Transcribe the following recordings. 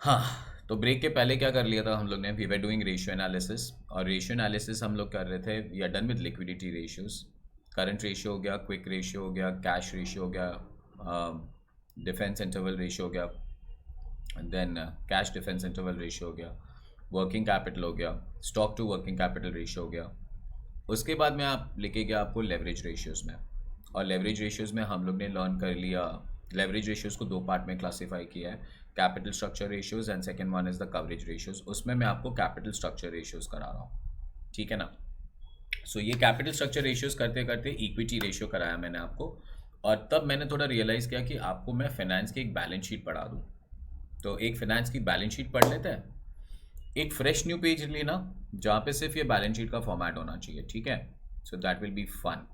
हाँ, तो ब्रेक के पहले क्या कर लिया था हम लोग ने, we were doing ratio analysis. और रेशियो एनालिसिस हम लोग कर रहे थे, we are done with liquidity ratios. Current ratio हो गया, क्विक रेशियो हो गया, कैश रेशियो हो गया, डिफेंस इंटरवल रेशियो हो गया, then cash defence interval ratio हो गया, वर्किंग कैपिटल हो गया, stock to working capital ratio हो गया। उसके बाद में आप लेके गया आपको लेवरेज रेशियोज़ में। और लेवरेज रेशियोज़ में हम लोग ने लर्न कर लिया, लेवरेज रेशियोज़ को दो पार्ट में क्लासीफाई किया है, capital structure ratios and second one is the coverage ratios. उसमें मैं आपको कैपिटल स्ट्रक्चर रेशियोज़ करा रहा हूँ, ठीक है ना। सो ये कैपिटल स्ट्रक्चर रेशियोज़ करते करते इक्विटी रेशियो कराया मैंने आपको। और तब मैंने थोड़ा रियलाइज़ किया कि आपको मैं फाइनेंस की एक बैलेंस शीट पढ़ा दूँ। तो एक फाइनेंस की बैलेंस शीट पढ़ लेते हैं, एक फ्रेश न्यू पेज लेना जहाँ पे सिर्फ ये बैलेंस शीट का फॉर्मेट होना चाहिए, ठीक है। So that will be fun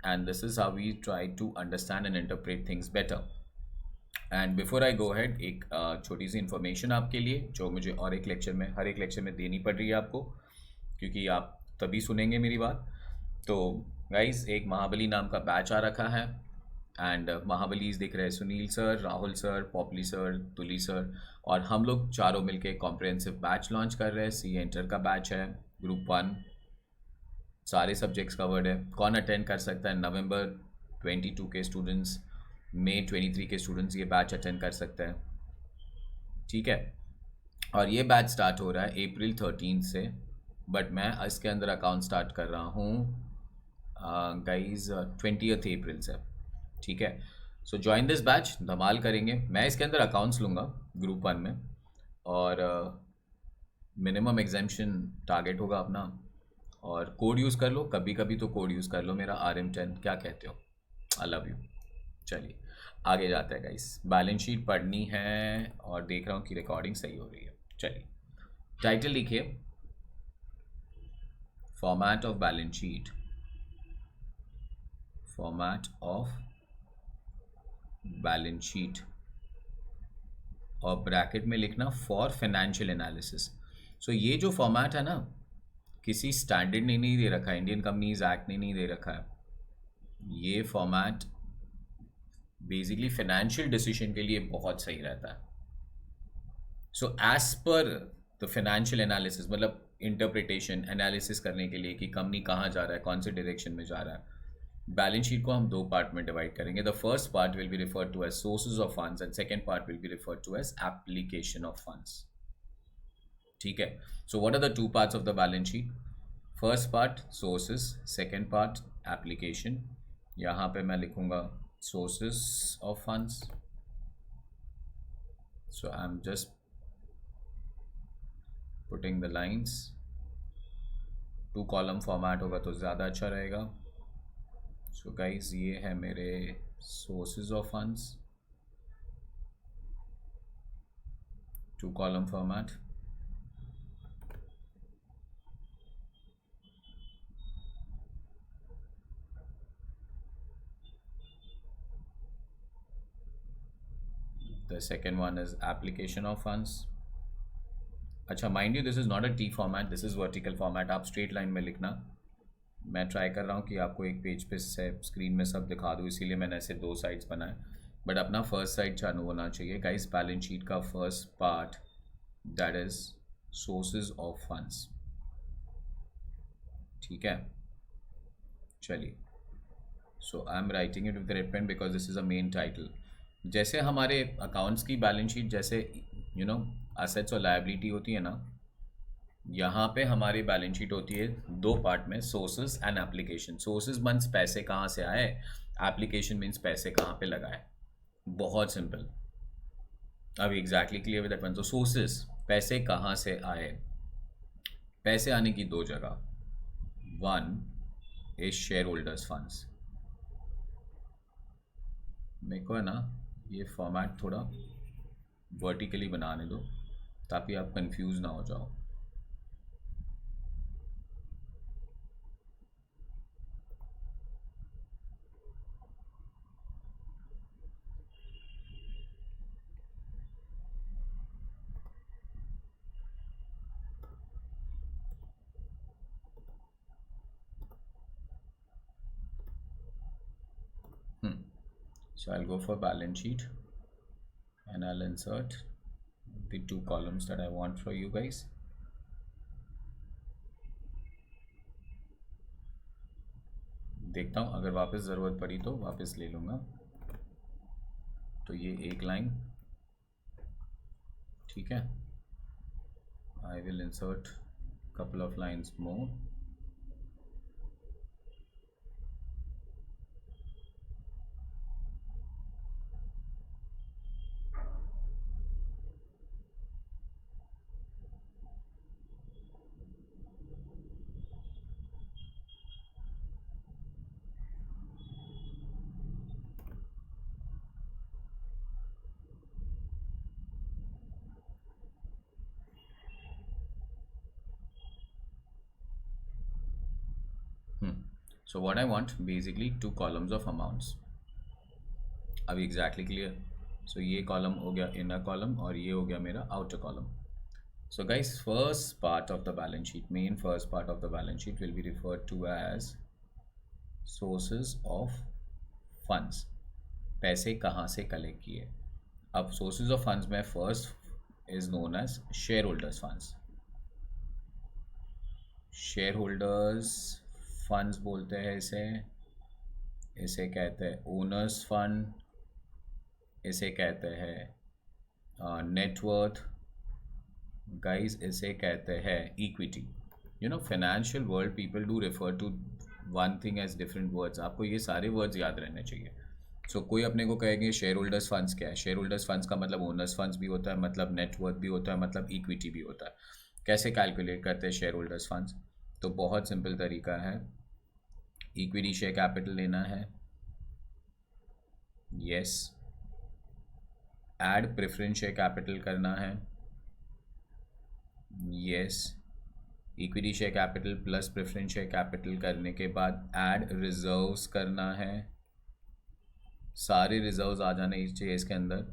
and this is how we try to understand and interpret things better. And before I go head, एक छोटी सी इन्फॉर्मेशन आपके लिए जो मुझे और एक लेक्चर में, हर एक लेक्चर में देनी पड़ रही है आपको, क्योंकि आप तभी सुनेंगे मेरी बात। तो गाइज, एक महाबली नाम का बैच आ रखा है एंड महाबलीज दिख रहे हैं, Sunil sir, Rahul sir, Popli sir, Tuli sir, और हम लोग चारों मिलके कॉम्प्रिहेंसिव बैच लॉन्च कर रहे हैं। सी एंटर का बैच है, ग्रुप 1, सारे सब्जेक्ट्स कवर्ड है। कौन अटेंड कर सकता है? नवंबर 22 के स्टूडेंट्स, मई 23 के स्टूडेंट्स ये बैच अटेंड कर सकते हैं, ठीक है। और ये बैच स्टार्ट हो रहा है अप्रैल 13 से, बट मैं इसके अंदर अकाउंट स्टार्ट कर रहा हूँ गाइज 20 अप्रैल से, ठीक है। सो ज्वाइन दिस बैच, धमाल करेंगे। मैं इसके अंदर अकाउंट्स लूँगा ग्रुप 1 में, और मिनिमम एग्जामेशन टारगेट होगा अपना। और कोड यूज़ कर लो, कभी कभी तो कोड यूज़ कर लो मेरा RM10, क्या कहते हो? आई लव यू। चलिए आगे जाते हैं गाइस, बैलेंस शीट पढ़नी है और देख रहा हूँ कि रिकॉर्डिंग सही हो रही है। चलिए, टाइटल लिखिए, format of balance sheet, format of balance sheet, और ब्रैकेट में लिखना फॉर फाइनेंशियल एनालिसिस। सो ये जो फॉर्मेट है ना, किसी स्टैंडर्ड ने नहीं दे रखा है, इंडियन कंपनीज एक्ट ने नहीं दे रखा है। ये फॉर्मेट बेसिकली फाइनेंशियल डिसीजन के लिए बहुत सही रहता है। So as per the financial analysis, मतलब इंटरप्रिटेशन एनालिसिस करने के लिए कि कंपनी कहाँ जा रहा है, कौन से डायरेक्शन में जा रहा है, बैलेंस शीट को हम दो पार्ट में डिवाइड करेंगे। The first part will be referred to as sources of funds and second part will be referred to as application of funds, ठीक है। So what are the two parts of the balance sheet? First part sources, second part application. यहाँ पे मैं लिखूंगा sources of funds. So I am just putting the lines. 2 column format होगा तो ज़्यादा अच्छा रहेगा। सो गाइज, ये है मेरे sources of funds, 2 column format. The second one is application of funds. अच्छा, mind you this is not a T format, this is vertical format, आप स्ट्रेट लाइन में लिखना। मैं ट्राई कर रहा हूँ कि आपको एक पेज पे से स्क्रीन में सब दिखा दूँ, इसीलिए मैंने ऐसे दो साइड्स बनाए, बट अपना फर्स्ट साइड चालू होना चाहिए गाइस। बैलेंस शीट का first part, that is sources of funds, ठीक है। चलिए, so I am writing it with the red pen because this is a main title. जैसे हमारे अकाउंट्स की बैलेंस शीट, जैसे यू नो असेट्स और liability होती है ना, यहाँ पे हमारी बैलेंस शीट होती है दो पार्ट में, sources and application. Sources means पैसे कहाँ से आए, एप्लीकेशन मीन्स पैसे कहाँ पे लगाए। बहुत सिंपल, अभी exactly clear with that one. तो सोर्सेज, पैसे कहाँ से आए? पैसे आने की दो जगह, one is share holders funds. मेरे को है ना, ये फॉर्मेट थोड़ा वर्टिकली बनाने दो ताकि आप कंफ्यूज ना हो जाओ। So I'll go for balance sheet and I'll insert the two columns that I want for you guys. देखता हूँ, अगर वापस ज़रूरत पड़ी तो वापस ले लूँगा. तो ये एक लाइन, ठीक है. I will insert couple of lines more. So what I want basically two columns of amounts. अभी exactly clear. So ये column हो गया inner column और ये हो गया मेरा outer column. So guys, first part of the balance sheet, main first part of the balance sheet will be referred to as sources of funds. पैसे कहाँ से collect किए. अब sources of funds में first is known as shareholders funds. Shareholders funds बोलते हैं इसे. इसे कहते हैं ओनर्स फंड. इसे कहते हैं नेटवर्थ. गाइस इसे कहते हैं equity. Financial world people do refer to one thing as different words. आपको ये सारे वर्ड्स याद रहने चाहिए. कोई अपने को कहेंगे शेयर होल्डर्स फंड्स क्या है. शेयर होल्डर्स फंड्स का मतलब ओनर्स फंड्स भी होता है, मतलब नेटवर्थ भी होता है, मतलब इक्विटी भी होता है. कैसे कैलकुलेट करते हैं शेयर होल्डर्स फंड्स. तो बहुत सिंपल तरीका है. इक्विटी शेयर कैपिटल लेना है. Yes. Add preference share capital करना है. Yes. Equity share capital plus preference share capital करने के बाद ऐड रिजर्व्स करना है. सारे रिजर्व्स आ जाने चाहिए इसके अंदर.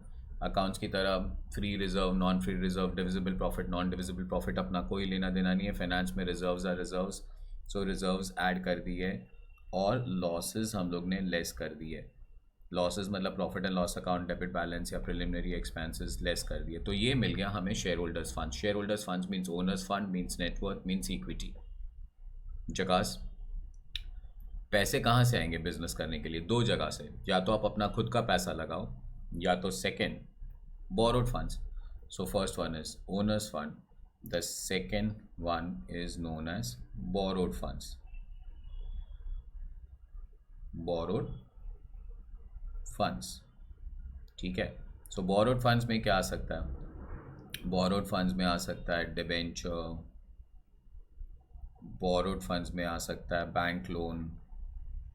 अकाउंट्स की तरह free reserve, non free reserve, divisible profit, non divisible profit अपना कोई लेना देना नहीं है. फाइनेंस में reserves are reserves. So reserves add कर दिए और लॉसेस हम लोग ने लेस कर दिए. लॉसेस मतलब profit and loss account, debit balance या प्रिलिमिनरी एक्सपेंसेस लेस कर दिए. तो ये मिल गया हमें share holders fund. Share holders funds means owners fund, means net worth, means equity. जकास. पैसे कहाँ से आएंगे बिजनेस करने के लिए. दो जगह से. या तो आप अपना खुद का पैसा लगाओ, या तो second borrowed funds. So first one is owners fund. The second one is known as borrowed funds. Borrowed funds. ठीक है. So borrowed funds में क्या आ सकता है. borrowed funds में आ सकता है डिबेंचर. borrowed funds में आ सकता है bank loan.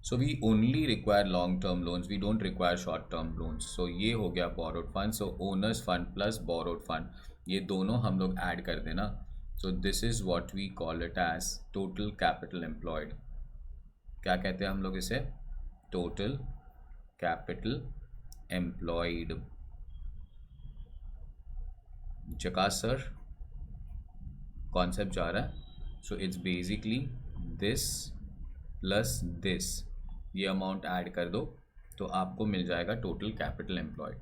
So we only require long term loans, we don't require short term loans. So ये हो गया borrowed fund. So owners fund plus borrowed fund, ये दोनों हम लोग ऐड कर देना. So this is what we call it as total capital employed. क्या कहते हैं हम लोग इसे. total capital employed. जकास sir concept जा रहा है. So it's basically this plus this. ये अमाउंट ऐड कर दो तो आपको मिल जाएगा टोटल कैपिटल एम्प्लॉयड.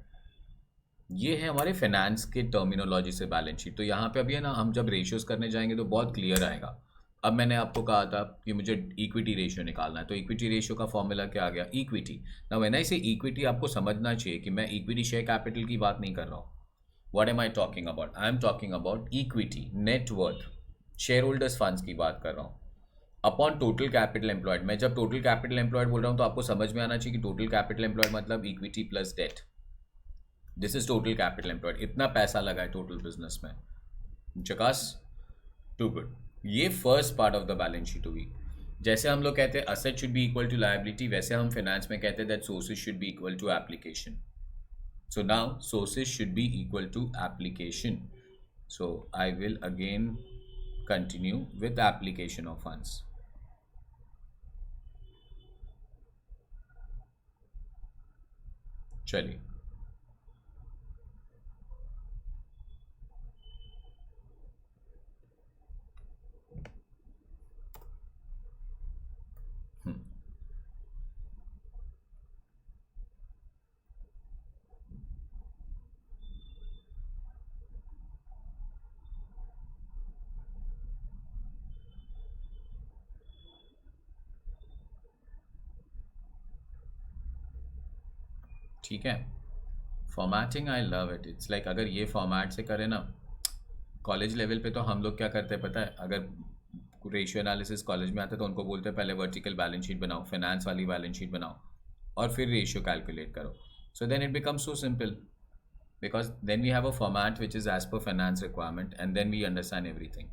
ये है हमारे फाइनेंस के टर्मिनोलॉजी से बैलेंस शीट. तो यहाँ पे अभी है ना, हम जब रेशियोज करने जाएंगे तो बहुत क्लियर आएगा. अब मैंने आपको कहा था कि मुझे इक्विटी रेशियो निकालना है. तो इक्विटी रेशियो का फॉर्मूला क्या आ गया. इक्विटी. ना व्हेन आई से इक्विटी, आपको समझना चाहिए कि मैं इक्विटी शेयर कैपिटल की बात नहीं कर रहा हूँ. What am I talking about. I am talking about equity, net worth, share holders funds की बात कर रहा हूँ अपॉन टोटल कैपिटल एम्प्लॉयड. मैं जब टोटल कैपिटल एम्प्लॉयड बोल रहा हूँ तो आपको समझ में आना चाहिए कि टोटल कैपिटल एम्प्लॉयड मतलब equity plus debt. This is total capital employed. इतना पैसा लगा है टोटल बिजनेस में. जकास. Too good. ये first part of the balance sheet हुई. जैसे हम लोग कहते हैं asset should be equal to liability, वैसे हम फाइनेंस में कहते हैं that sources should be equal to application. So now sources should be equal to application. So I will again continue with application of funds. चलिए. ठीक है, formatting I love it, it's like अगर ये format से करें ना, college level पे तो हम लोग क्या करते हैं पता है, अगर रेशियो एनालिसिस कॉलेज में आते तो उनको बोलते हैं पहले वर्टिकल बैलेंस शीट बनाओ, फाइनेंस वाली बैलेंस शीट बनाओ और फिर रेशियो कैलकुलेट करो. So then it becomes so simple because then we have a format which is as per finance requirement and then we understand everything.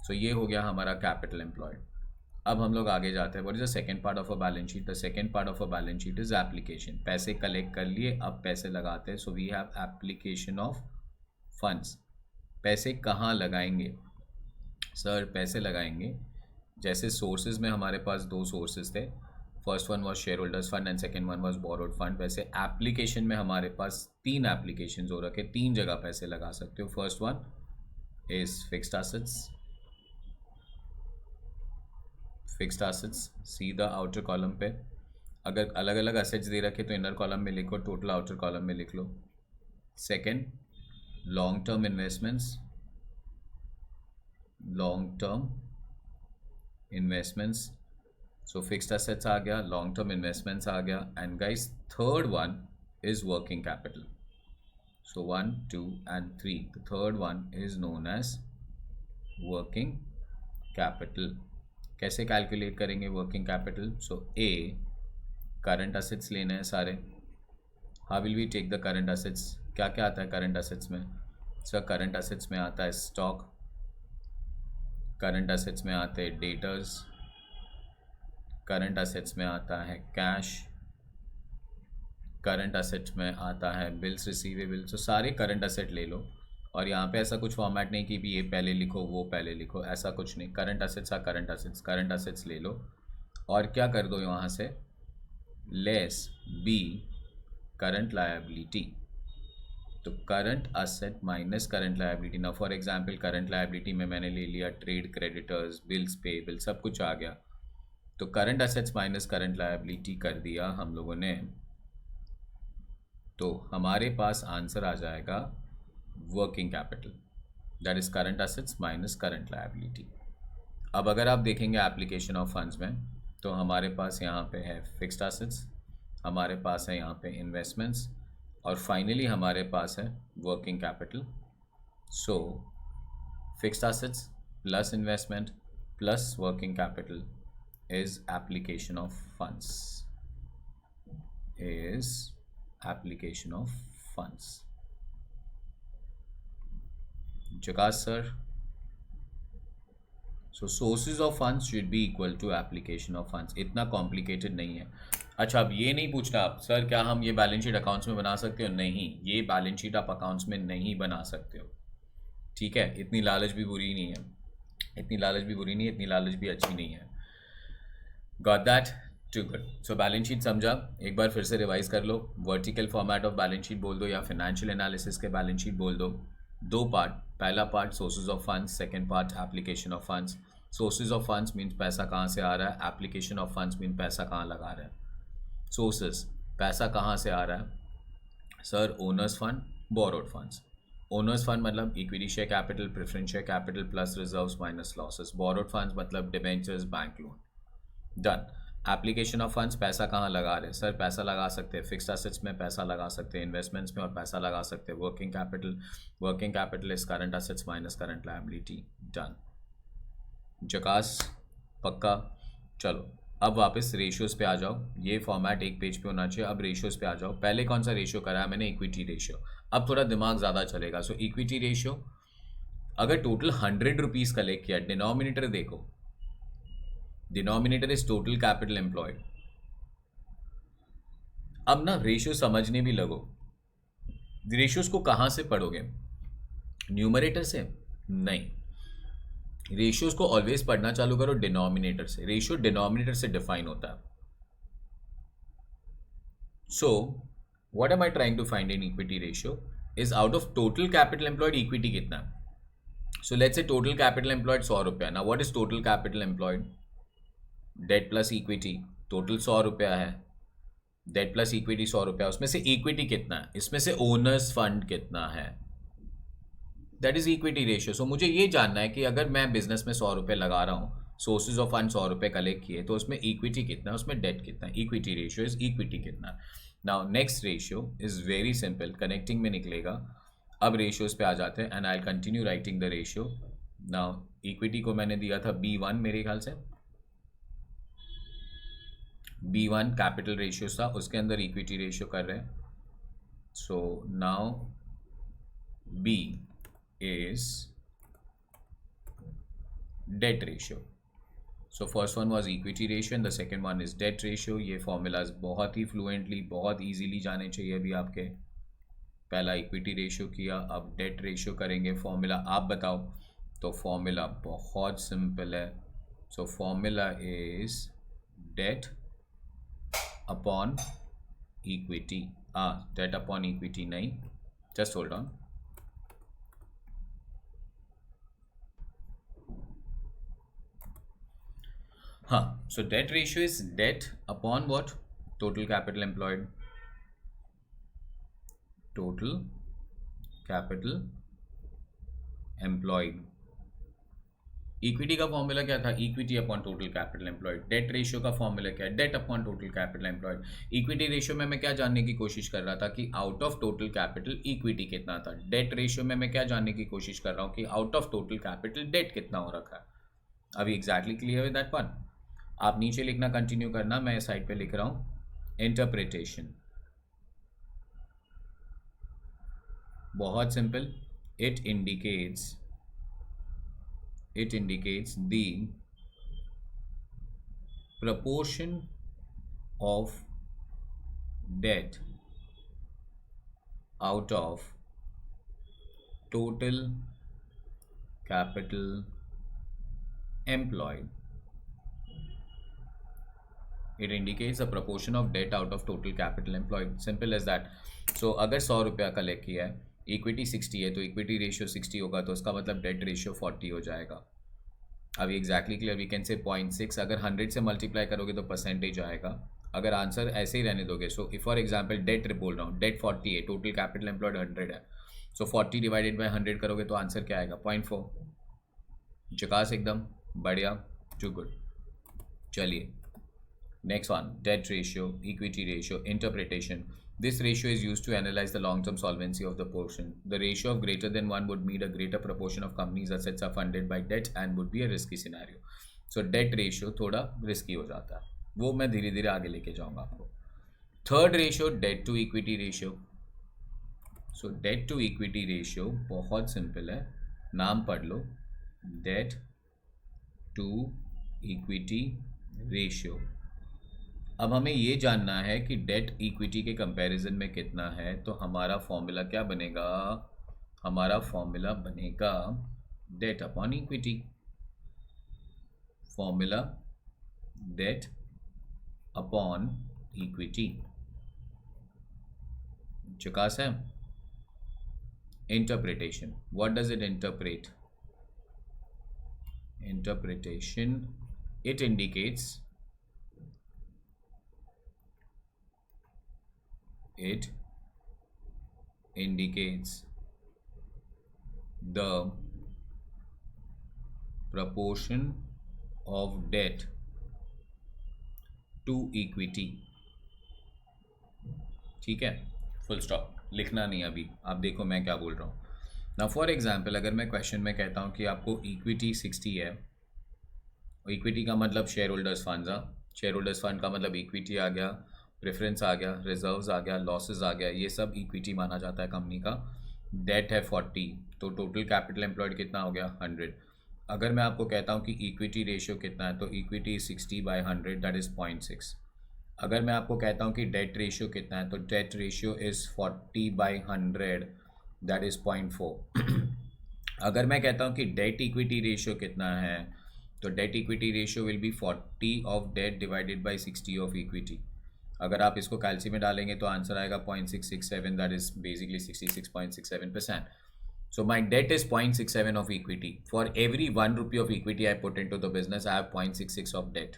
So ये हो गया हमारा capital employed. अब हम लोग आगे जाते हैं. What is the second part of a balance sheet? The second part of a balance sheet is application. पैसे कलेक्ट कर लिए, अब पैसे लगाते हैं. So we have application of funds. पैसे कहाँ लगाएंगे सर? पैसे लगाएंगे जैसे सोर्सेज में हमारे पास दो सोर्सेज थे, first one was share holders fund and second one was borrowed fund. वैसे एप्लीकेशन में हमारे पास तीन एप्लीकेशन हो रखे, तीन जगह पैसे लगा सकते हो. First one is fixed assets. Fixed assets सीधा आउटर कॉलम पे, अगर अलग अलग एसेट्स दे रखे तो इनर कॉलम में लिखो, टोटल आउटर कॉलम में लिख लो. Second long term investments, long term investments. So fixed assets आ गया, लॉन्ग टर्म इन्वेस्टमेंट्स आ गया. And guys third one is working capital. So 1 2 and 3, the third one is known as working capital. कैसे calculate करेंगे working capital? So a current assets लेने हैं सारे. How will we take the current assets? क्या क्या आता है current assets में? सर करंट एसेट्स में आता है स्टॉक, करंट एसेट्स में आते हैं डेटर्स, करंट एसेट्स में आता है कैश, करंट एसेट्स में आता है बिल्स रिसीवेबल. तो सारे करंट एसेट ले लो, और यहाँ पे ऐसा कुछ फॉर्मेट नहीं कि भी ये पहले लिखो वो पहले लिखो, ऐसा कुछ नहीं. करंट एसेट्स आ करंट एसेट्स, करंट एसेट्स ले लो और क्या कर दो यहाँ से, लेस बी करंट लायबिलिटी. तो current asset minus current liability. ना फॉर एग्जांपल करंट लायबिलिटी में मैंने ले लिया ट्रेड क्रेडिटर्स, बिल्स पेबल, सब कुछ आ गया. तो current assets minus current liability कर दिया हम लोगों ने, तो हमारे पास आंसर आ जाएगा working capital, that is current assets minus current liability. अब अगर आप देखेंगे एप्लीकेशन ऑफ फंड्स में, तो हमारे पास यहाँ पे है फिक्स्ड एसेट्स, हमारे पास है यहाँ पे इन्वेस्टमेंट्स, और फाइनली हमारे पास है working capital. So fixed assets plus investment plus working capital is application of funds, is application of funds. Jagas sir, so sources of funds should be equal to application of funds. इतना complicated नहीं है. अच्छा अब ये नहीं पूछना आप sir क्या हम ये बैलेंस शीट अकाउंट्स में बना सकते हो? नहीं, ये बैलेंस शीट आप अकाउंट्स में नहीं बना सकते हो. ठीक है, इतनी लालच भी बुरी नहीं है, इतनी लालच भी बुरी नहीं है, इतनी लालच भी अच्छी नहीं है. Got that? Too good. So balance sheet समझा, एक बार फिर से रिवाइज कर लो. Vertical format of balance sheet बोल दो या फाइनेंशियल एनालिसिस के बैलेंस शीट बोल दो. दो पार्ट, पहला part sources of funds, second part application of funds. Sources of funds means पैसा कहाँ से आ रहा है, एप्लीकेशन ऑफ फंड्स मीन पैसा कहाँ लगा रहा है. सोर्सेज पैसा कहाँ से आ रहा है sir? Owners fund, borrowed funds. Owners fund मतलब equity share capital, preference share capital plus reserves minus losses. Borrowed funds मतलब debentures, bank loan. Done. Application of funds पैसा कहाँ लगा रहे हैं सर? पैसा लगा सकते हैं फिक्स्ड एसेट्स में, पैसा लगा सकते हैं इन्वेस्टमेंट्स में, और पैसा लगा सकते हैं working capital. Working capital is current assets minus current liability. Done. जकास पक्का. चलो अब वापस रेशियोज पे आ जाओ. ये फॉर्मेट एक पेज पे होना चाहिए. अब रेशियोज पे आ जाओ. पहले कौन सा रेशियो करा है मैंने? Equity ratio. अब थोड़ा दिमाग ज़्यादा चलेगा. सो इक्विटी रेशियो, अगर टोटल 100 रुपीज़ कलेक्ट किया, डिनोमिनेटर देखो, denominator is total capital employed. अब ना रेशियो समझने भी लगो. रेशियोज को कहां से पढ़ोगे? न्यूमरेटर से नहीं, रेशियोज को ऑलवेज पढ़ना चालू करो डिनोमिनेटर से. रेशियो डिनोमिनेटर से डिफाइन होता है. So what am I trying to find in equity ratio is out of total capital employed equity कितना है. So let's say total capital employed 100 रुपया. ना what is total capital employed? Debt plus equity. Total 100 रुपया है, date plus equity 100 रुपया. उसमें से equity कितना है? इसमें से ओनर्स फंड कितना है? That is equity ratio. So मुझे ये जानना है कि अगर मैं बिजनेस में 100 रुपये लगा रहा हूँ, सोर्सेज ऑफ फंड 100 रुपये कलेक्ट किए, तो उसमें इक्विटी कितना है, उसमें डेट कितना है. इक्विटी रेशियो इज इक्विटी कितना है. Now next ratio is very simple, connecting में निकलेगा। अब रेशियोज पे आ जाते हैं and I continue writing the ratio. Now equity को मैंने दिया था B1 मेरे ख्याल से, B1 कैपिटल रेशियो था, उसके अंदर इक्विटी रेशियो कर रहे हैं। So now B is debt ratio. So first one was equity ratio and the second one is debt ratio. ये formulas बहुत ही fluently, बहुत easily जाने चाहिए अभी आपके। पहला equity ratio किया, अब debt ratio करेंगे। formula आप बताओ। तो formula बहुत simple है। So formula is debt upon equity. debt upon equity नहीं, just hold on. हाँ, so debt ratio is debt upon what? Total capital employed. Total capital employed. Equity का formula क्या था? Equity upon total capital employed. Debt ratio का formula क्या है? Debt upon total capital employed. Equity ratio में मैं क्या जानने की कोशिश कर रहा था कि out of total capital equity कितना था। डेट रेशियो में मैं क्या जानने की कोशिश कर रहा हूँ कि out of total capital debt कितना हो रखा है। अभी exactly clear with that one? आप नीचे लिखना कंटिन्यू करना, मैं साइड पे लिख रहा हूँ इंटरप्रिटेशन। बहुत simple, it indicates the proportion of debt out of total capital employed. It indicates the proportion of debt out of total capital employed. Simple as that. So अगर 100 रुपया कलेक्ट किया है, इक्विटी 60 है, तो इक्विटी रेशियो 60 होगा, तो उसका मतलब डेट रेशियो 40 हो जाएगा। अभी exactly clear, we can say 0.6। अगर 100 से मल्टीप्लाई करोगे तो परसेंटेज आएगा। अगर आंसर ऐसे ही रहने दोगे, so if for example debt बोल रहा हूँ, डेट 40 है, टोटल कैपिटल एम्प्लॉयड 100 है, सो 40 डिवाइडेड बाय 100 करोगे तो आंसर क्या आएगा? 0.4। झकास एकदम बढ़िया, टू गुड। चलिए next one, debt ratio, equity ratio, interpretation. This ratio is used to analyze the long-term solvency of the portion. The ratio of greater than 1 would mean a greater proportion of companies' assets are funded by debt and would be a risky scenario. So debt ratio थोड़ा risky हो जाता है, वो मैं धीरे धीरे आगे लेके जाऊंगा आपको। Third ratio, debt to equity ratio. So debt to equity ratio बहुत सिंपल है, नाम पढ़ लो, डेट टू इक्विटी रेशियो। अब हमें ये जानना है कि डेट इक्विटी के कंपैरिजन में कितना है, तो हमारा फॉर्मूला क्या बनेगा? हमारा फॉर्मूला बनेगा debt upon equity. Formula debt upon equity. चुकास है। Interpretation, what does it interpret? Interpretation, it indicates the proportion of debt to equity। ठीक है, फुल स्टॉप, लिखना नहीं अभी। आप देखो मैं क्या बोल रहा हूँ ना। फॉर एग्जाम्पल अगर मैं क्वेश्चन में कहता हूँ कि आपको इक्विटी 60 है, इक्विटी का मतलब share holders funds, share holders fund का मतलब इक्विटी आ गया, प्रेफरेंस आ गया, रिजर्व्स आ गया, लॉसेस आ गया, ये सब इक्विटी माना जाता है कंपनी का। डेट है 40, तो टोटल कैपिटल एम्प्लॉयड कितना हो गया? 100। अगर मैं आपको कहता हूँ कि इक्विटी रेशियो कितना है, तो इक्विटी 60/100 दैट इज़ 0.6। अगर मैं आपको कहता हूँ कि डेट रेशियो कितना है, तो debt ratio is 40/100 that is 0.4। अगर मैं कहता हूँ कि डेट इक्विटी रेशियो कितना है, तो date equity ratio will be 40 of date divided by 60 of equity. अगर आप इसको कैलसी में डालेंगे तो आंसर आएगा 0.667, that is basically 66.67%. So my debt is 0.67 of equity. For every 1 rupee of equity I put into the business, I have 0.66 of debt.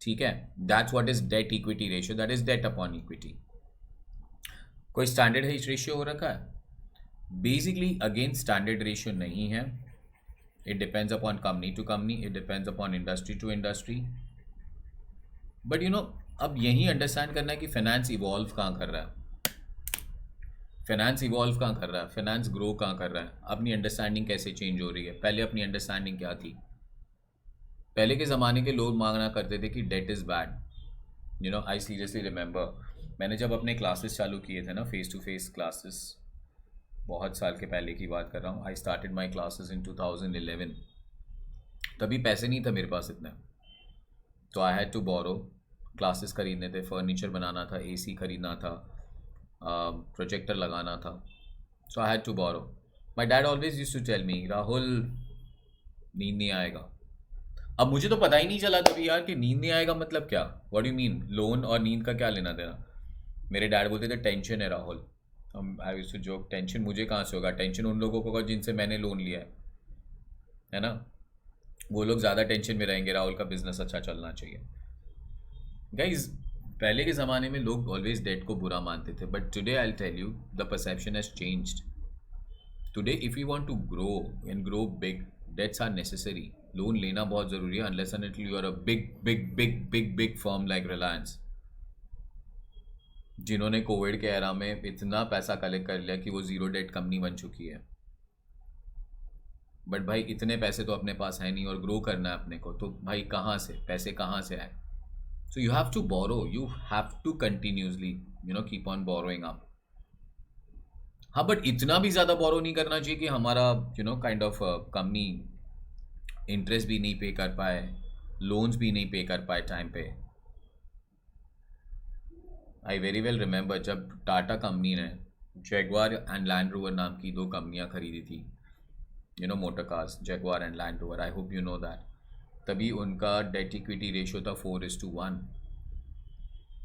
ठीक है, that's what is debt equity ratio, that is debt upon equity. कोई standard ratio हो रखा है? Basically again standard ratio नहीं है. It depends upon company to company, it depends upon industry to industry. But you know, अब यही understand करना है कि फाइनेंस इवॉल्व कहाँ कर रहा है, फाइनेंस इवॉल्व कहाँ कर रहा है, फाइनेंस ग्रो कहाँ कर रहा है, अपनी अंडरस्टैंडिंग कैसे चेंज हो रही है। पहले अपनी अंडरस्टैंडिंग क्या थी, पहले के ज़माने के लोग मांगना करते थे कि that is bad. I seriously remember, मैंने जब अपने क्लासेस चालू किए थे ना, फेस टू फेस क्लासेस, बहुत साल के पहले की बात कर रहा हूँ। I started my classes in 2011। तभी पैसे नहीं था मेरे पास इतने, तो I had to borrow. Classes खरीदने थे, फर्नीचर बनाना था, एसी खरीदना था, प्रोजेक्टर लगाना था, so I had to borrow. My dad always used to tell me, Rahul नींद नहीं आएगा। अब मुझे तो पता ही नहीं चला तभी यार कि नींद नहीं आएगा मतलब क्या, व्हाट डू मीन, लोन और नींद का क्या लेना देना। मेरे डैड बोलते थे टेंशन है Rahul. I used to joke, tension मुझे कहाँ से होगा, टेंशन उन लोगों को होगा जिनसे मैंने लोन लिया है ना, वो लोग ज़्यादा टेंशन में रहेंगे, राहुल का बिजनेस अच्छा चलना चाहिए। गाइज, पहले के ज़माने में लोग ऑलवेज डेट को बुरा मानते थे, but today I will tell you the perception has changed. Today if you want to grow and grow big, debts are necessary. Loan लेना बहुत ज़रूरी है, unless and until you are a big big big big big firm like Reliance, जिन्होंने Covid के era में इतना पैसा collect कर लिया कि वो ज़ीरो डेट कंपनी बन चुकी है। बट भाई इतने पैसे तो अपने पास है नहीं और ग्रो करना है अपने को, तो भाई कहाँ से पैसे कहाँ से आए। So you have to borrow, you have to continuously keep on borrowing up. हाँ, बट इतना भी ज़्यादा बोरो नहीं करना चाहिए कि हमारा काइंड ऑफ कंपनी इंटरेस्ट भी नहीं पे कर पाए, लोन्स भी नहीं पे कर पाए टाइम पे। आई वेरी वेल रिमेंबर जब टाटा कंपनी ने जैगवार एंड लैंड रोवर नाम की दो कंपनियां खरीदी थी, motor cars, Jaguar and Land rover, I hope you know that. तभी उनका डेट इक्विटी रेशियो था 4:1।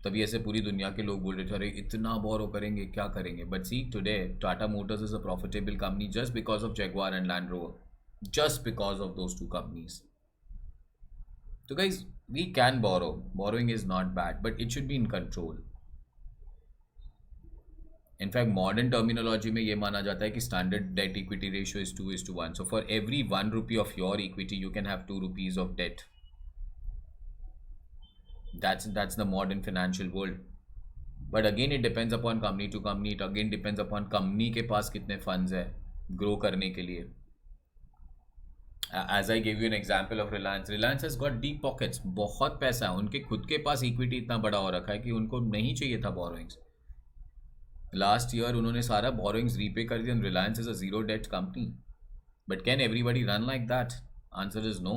तभी ऐसे पूरी दुनिया के लोग बोल रहे थे अरे इतना बोरो करेंगे क्या करेंगे। But see today Tata Motors is a profitable company just because of Jaguar and Land Rover, just because of those two companies. So guys, we can borrow. Borrowing is not bad, but it should be in control. In fact, modern terminology में ये माना जाता है कि standard debt equity ratio is 2:1. So for every 1 rupee of your equity, you can have 2 rupees of debt. That's the modern financial world. But again, it depends upon company to company. It again depends upon company के पास कितने funds है grow करने के लिए. As I gave you an example of Reliance has got deep pockets, बहुत पैसा है उनके खुद के पास, इक्विटी इतना बड़ा हो रखा है कि उनको नहीं चाहिए था बोरोइंग्स। लास्ट ईयर उन्होंने सारा बोरोइंग्स रीपे कर दिया। Reliance is a zero debt company, but can everybody run like that? Answer is no.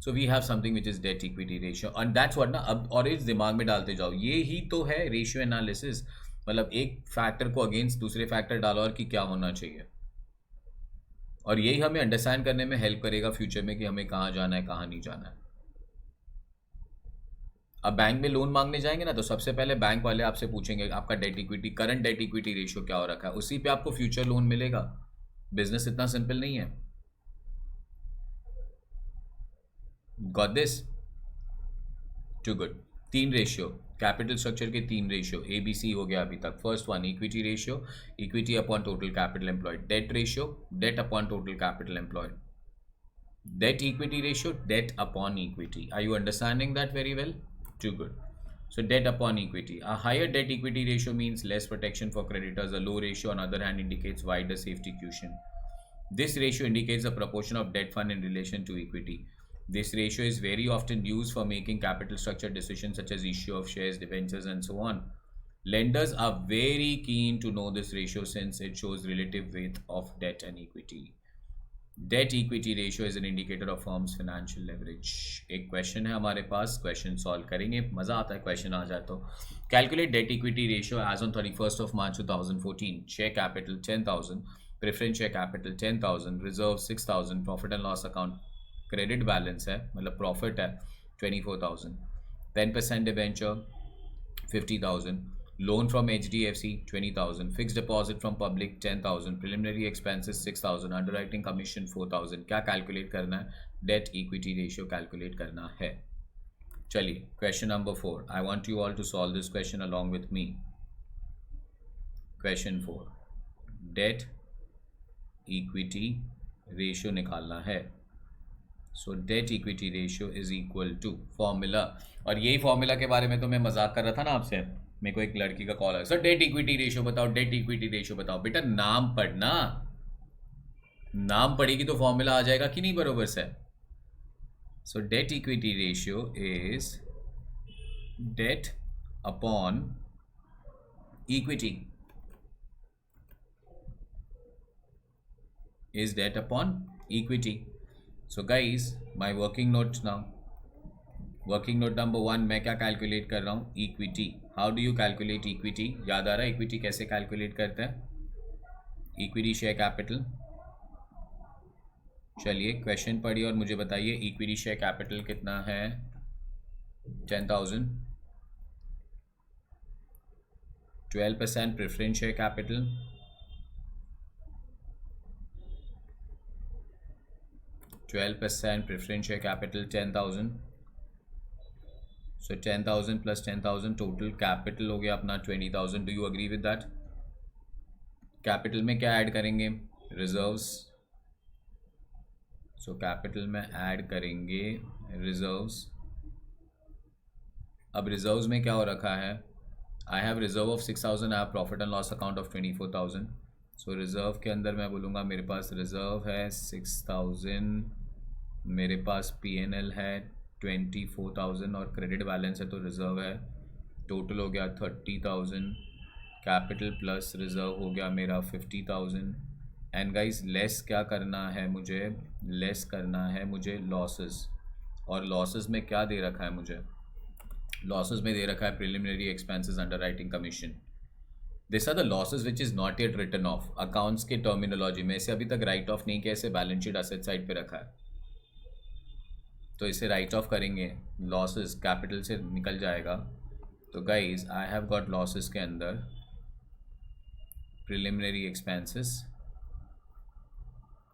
So we have something which is debt equity ratio, and that's what ना। अब और इस दिमाग में डालते जाओ, ये ही तो है रेशियो एनालिसिस। मतलब एक फैक्टर को अगेंस्ट दूसरे फैक्टर डालो और कि क्या होना चाहिए, और यही हमें अंडरस्टैंड करने में हेल्प करेगा फ्यूचर में कि हमें कहाँ जाना है कहाँ नहीं जाना है। अब बैंक में लोन मांगने जाएंगे ना, तो सबसे पहले बैंक वाले आपसे पूछेंगे आपका debt equity, current debt equity ratio क्या हो रखा है, उसी पे आपको फ्यूचर लोन मिलेगा। बिजनेस इतना सिंपल नहीं है। Got this? Too good. 3 ratio, capital structure के 3 रेशियो ABC हो गया अभी तक। First one equity ratio, equity upon total capital employed. Debt ratio, debt upon total capital employed. Debt equity ratio, debt upon equity. Are you understanding that very well? Too good. So debt upon equity. A higher debt equity ratio means less protection for creditors. A low ratio, on the other hand, indicates wider safety cushion. This ratio indicates the proportion of debt fund in relation to equity. This ratio is very often used for making capital structure decisions such as issue of shares, debentures, and so on. Lenders are very keen to know this ratio since it shows relative weight of debt and equity. Date equity ratio is an indicator of firms financial leverage. एक question है हमारे पास, question solve करेंगे, मज़ा आता है question आ जाए तो। Calculate debt equity ratio as on 31 March 2014। Share capital 10,000, preference share capital 10,000, reserve 6,000, profit and loss account credit balance है, मतलब प्रॉफिट है 24,000, 10% debenture 50,000, loan from HDFC 20,000, fixed deposit from public 10,000, preliminary expenses 6,000, underwriting commission 4,000। क्या calculate करना है? Date equity ratio calculate करना है। चलिए question number 4, I want you all to solve this question along with me. Question 4, debt equity ratio निकालना है। So debt equity ratio is equal to formula, और यही फॉर्मूला के बारे में तो मैं मजाक कर रहा था ना आपसे। मेरे को एक लड़की का कॉल आया, सर डेट इक्विटी रेशियो बताओ, डेट इक्विटी रेशियो बताओ। बेटा नाम पढ़ना, नाम पढ़ेगी तो फॉर्मूला आ जाएगा कि नहीं बरोबर से। So debt equity ratio is debt upon equity, is debt upon equity. So guys, my working note now, working note number 1, मैं क्या कैलकुलेट कर रहा हूँ, equity. How do you calculate equity? याद आ रहा है इक्विटी कैसे कैलकुलेट करते हैं? Equity share capital. चलिए क्वेश्चन पढ़िए और मुझे बताइए इक्विटी शेयर कैपिटल कितना है? 10,000। 12% preference share capital, 12% preference share capital 10,000. So 10,000 plus 10,000 total capital हो गया अपना 20,000. Do you agree with that? Capital में क्या ऐड करेंगे? रिजर्व्स। सो कैपिटल में ऐड करेंगे रिजर्व्स। अब रिजर्व्स में क्या हो रखा है? I have reserve of 6,000, I have profit and loss account of 24,000. So reserve के अंदर मैं बोलूँगा मेरे पास रिज़र्व है 6,000, मेरे पास P&L है 24,000 और क्रेडिट बैलेंस है तो रिज़र्व है। टोटल हो गया 30,000, कैपिटल प्लस रिज़र्व हो गया मेरा 50,000। एंड गाइस लेस क्या करना है मुझे? लेस करना है मुझे लॉसेस। और लॉसेस में क्या दे रखा है मुझे? लॉसेस में दे रखा है preliminary expenses, underwriting commission. This are the losses which is not yet written off. Accounts के टर्मिनोलॉजी में इसे अभी तक राइट ऑफ नहीं किया, इसे बैलेंस शीट असेट साइड पे रखा है, तो इसे राइट ऑफ करेंगे, लॉसेस कैपिटल से निकल जाएगा। तो guys I have got losses के अंदर preliminary expenses,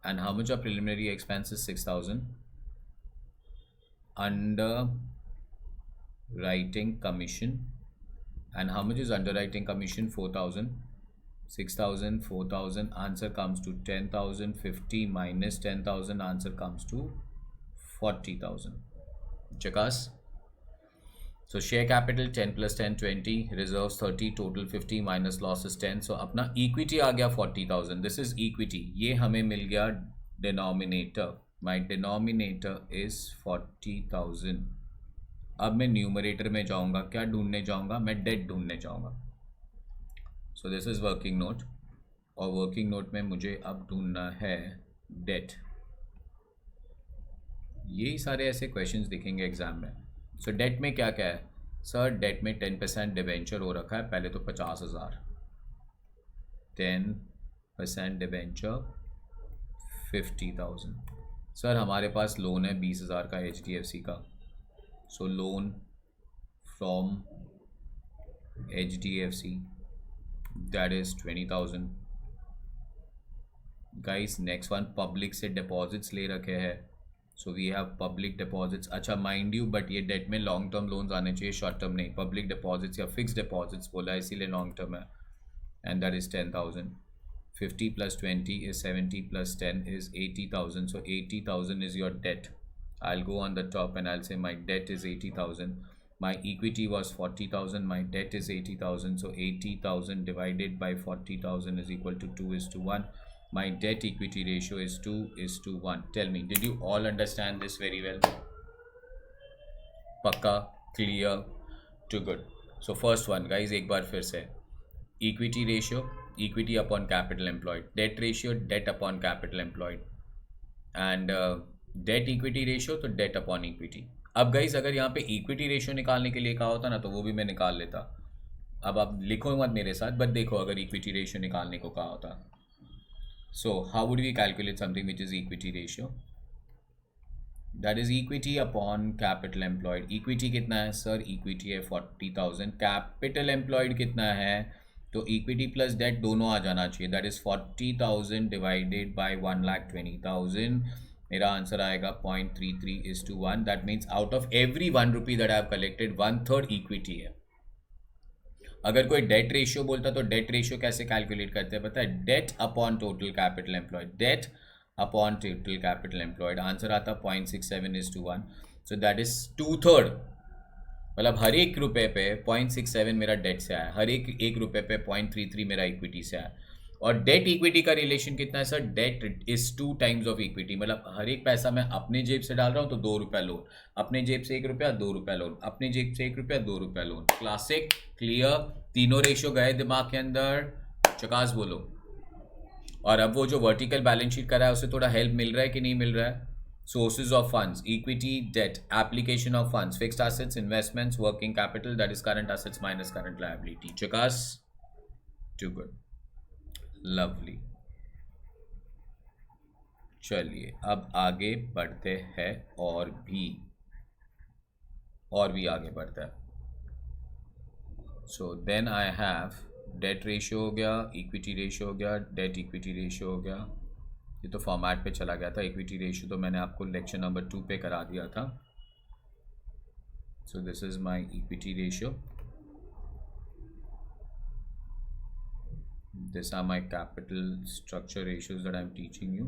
and how much of preliminary expenses? 6,000, under writing commission, and how much is underwriting commission? 4,000. 6,000, 4,000, answer comes to 10,000. 50 minus 10,000, answer comes to 40,000. Chakas. So share capital 10 plus 10 20, reserves 30, total 50 minus losses 10. So अपना equity आ गया 40,000. This is equity. ये हमें मिल गया denominator. My denominator is 40,000. अब मैं numerator में जाऊंगा, क्या ढूंढने जाऊंगा? मैं डेट ढूंढने जाऊंगा। So this is working note, और वर्किंग नोट में मुझे अब ढूंढना है डेट। यही सारे ऐसे क्वेश्चंस दिखेंगे एग्जाम में। सो डेट में क्या क्या है? सर डेट में 10% डिबेंचर हो रखा है, पहले तो 50,000, 10% डिबेंचर 50,000। सर हमारे पास लोन है 20,000 का HDFC का, so loan from HDFC, that is 20,000. guys next one, public से deposits ले रखे हैं, so we have public deposits. अच्छा माइंड यू बट ये डेट में लॉन्ग टर्म लोन्स आने चाहिए, शॉर्ट टर्म नहीं। पब्लिक डिपॉजिट्स या फिक्स डिपॉजिट्स बोला इसीलिए लॉन्ग टर्म है, and that is 10,000. 50 plus 20 is 70 plus 10 is 80,000. so 80,000 is your debt. I'll go on the top and I'll say my debt is 80,000. My equity was 40,000. My debt is 80,000. So 80,000 divided by 40,000 is equal to 2:1. My debt equity ratio is 2:1. Tell me, did you all understand this very well? Pakka, clear, too good. So first one guys, एक बार फिर से equity ratio, equity upon capital employed. Debt ratio, debt upon capital employed. And date equity ratio तो date upon equity. अब guys अगर यहाँ पे equity ratio निकालने के लिए कहा होता ना तो वो भी मैं निकाल लेता। अब आप लिखो मत मेरे साथ, बट देखो अगर इक्विटी रेशियो निकालने को कहा होता, so how would we calculate something which is equity ratio? That is equity upon capital employed. Equity कितना है सर? इक्विटी है 40,000। कैपिटल एम्प्लॉयड कितना है? तो इक्विटी प्लस डेट दोनों आ जाना चाहिए, दैट इज 40,000 डिवाइडेड बाई 1,20,000। मेरा आंसर आएगा 0.33:1. That means out of every 1 rupee that I have collected 1/3 equity है। अगर कोई डेट रेशियो बोलता तो डेट रेशियो कैसे कैलकुलेट करते हैं पता है? Debt upon total capital employed. Debt upon total capital employed, answer आता 0.67:1. So that is 2/3. मतलब हर एक रुपए पे 0.67 मेरा डेट से आया, हर एक रुपए पे 0.33 मेरा इक्विटी से आया. और डेट इक्विटी का रिलेशन कितना है sir? Debt is 2 times of equity. मतलब हर एक पैसा मैं अपने जेब से डाल रहा हूँ तो 2 रुपया लोन, अपने जेब से 1 रुपया 2 रुपया लोन, अपने जेब से 1 रुपया 2 रुपया लोन. क्लासिक, क्लियर, तीनों रेशियो गए दिमाग के अंदर, चकास बोलो. और अब वो जो वर्टिकल बैलेंस शीट करा है उससे थोड़ा हेल्प मिल रहा है कि नहीं मिल रहा है? Sources of funds: equity, debt, application of funds, fixed assets, investments, working capital, that is current assets minus current liability. Chakas? Too good. Lovely. चलिए अब आगे बढ़ते हैं और भी आगे बढ़ता है. So then I have debt ratio हो गया, इक्विटी रेशियो हो गया, डेट इक्विटी रेशियो हो गया. ये तो फॉर्मेट पे चला गया था. इक्विटी रेशियो तो मैंने आपको लेक्चर नंबर 2 पे करा दिया था. So this is my equity ratio. This are my capital structure ratios that I am teaching you.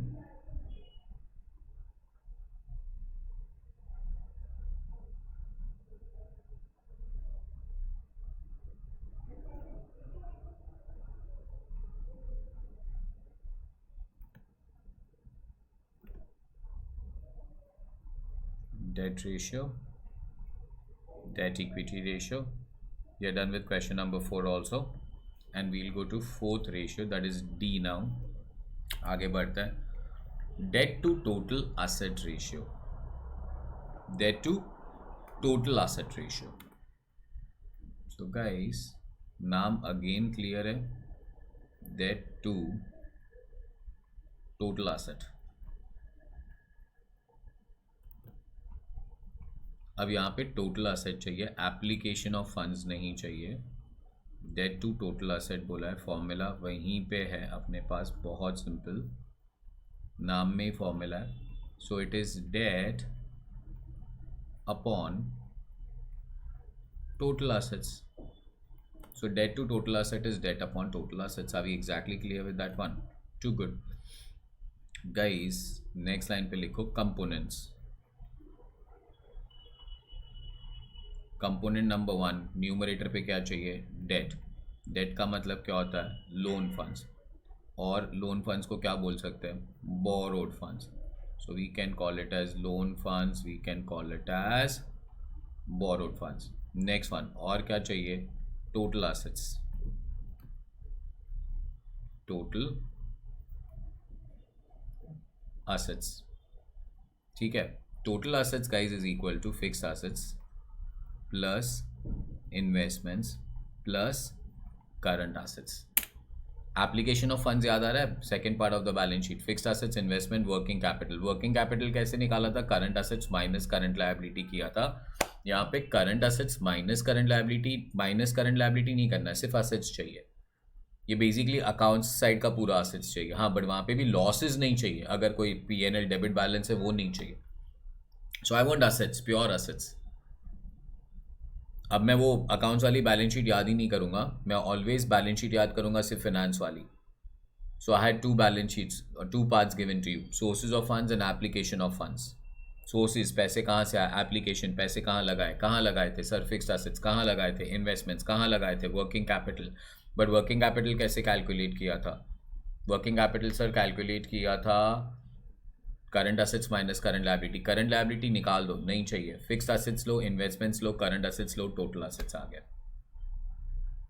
Debt ratio, debt equity ratio. We are done with question number 4 also, and we'll go to fourth ratio, that is D now. आगे बढ़ता है. Debt to total asset ratio. Debt to total asset ratio. So guys, नाम again clear है. Debt to total asset. अब यहाँ पे total asset चाहिए, application of funds नहीं चाहिए. डेट टू टोटल असेट बोला है, फॉर्मूला वहीं पे है अपने पास, बहुत सिंपल, नाम में ही फॉर्मूला है. So it is debt upon total assets. So debt to total asset is debt upon total assets. Are we exactly clear with that one? Too good. Guys next line पे लिखो components. Component number 1, numerator पे क्या चाहिए? Date. Date का मतलब क्या होता है? Loan funds. और लोन फंड्स को क्या बोल सकते हैं? Borrowed funds. So we can call it as loan funds, we can call it as borrowed funds. Next one, और क्या चाहिए? Total assets. Total assets. ठीक है. Total assets guys is equal to fixed assets plus investments plus current assets. Application of funds याद आ रहा है? Second part of the balance sheet. Fixed assets, investment, working capital. Working capital कैसे निकाला था? Current assets minus current liability किया था. यहाँ पे current assets minus current liability, minus current liability नहीं करना है, सिर्फ असेट्स चाहिए. ये बेसिकली अकाउंट्स साइड का पूरा असेट्स चाहिए. हाँ, बट वहाँ पे भी लॉसेज नहीं चाहिए. अगर कोई P&L डेबिट बैलेंस है वो नहीं चाहिए. So I want assets, pure assets. अब मैं वो अकाउंट्स वाली बैलेंस शीट याद ही नहीं करूँगा, मैं ऑलवेज बैलेंस शीट याद करूँगा सिर्फ फिनेंस वाली. So I had 2 balance sheets और 2 parts given to you, sources of funds and application of funds. Sources, पैसे कहाँ से आए, एप्लीकेशन, पैसे कहाँ लगाए थे सर? Fixed assets. कहाँ लगाए थे? इन्वेस्टमेंट्स. कहाँ लगाए थे? Working capital. But working capital कैसे कैलकुलेट किया था? वर्किंग कैपिटल सर कैलकुलेट किया था current assets minus current liability. Current liability निकाल दो, नहीं चाहिए. फिक्स्ड असेट्स लो, इन्वेस्टमेंट्स लो, करंट असेट्स लो, टोटल असेट्स आ गया.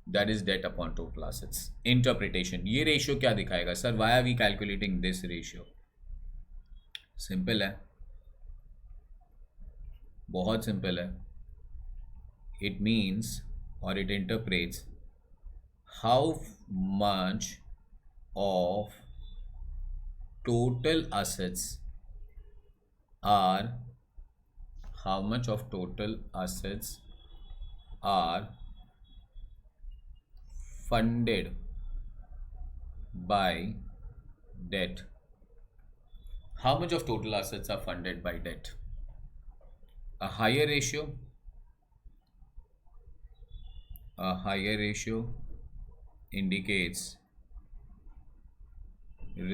That is debt upon total assets. Interpretation, ये रेशियो क्या दिखाएगा सर? Why are we calculating this ratio? Simple है, बहुत सिंपल है. इट मीन्स और it interprets how much of total assets are funded by debt. How much of total assets are funded by debt? A higher ratio indicates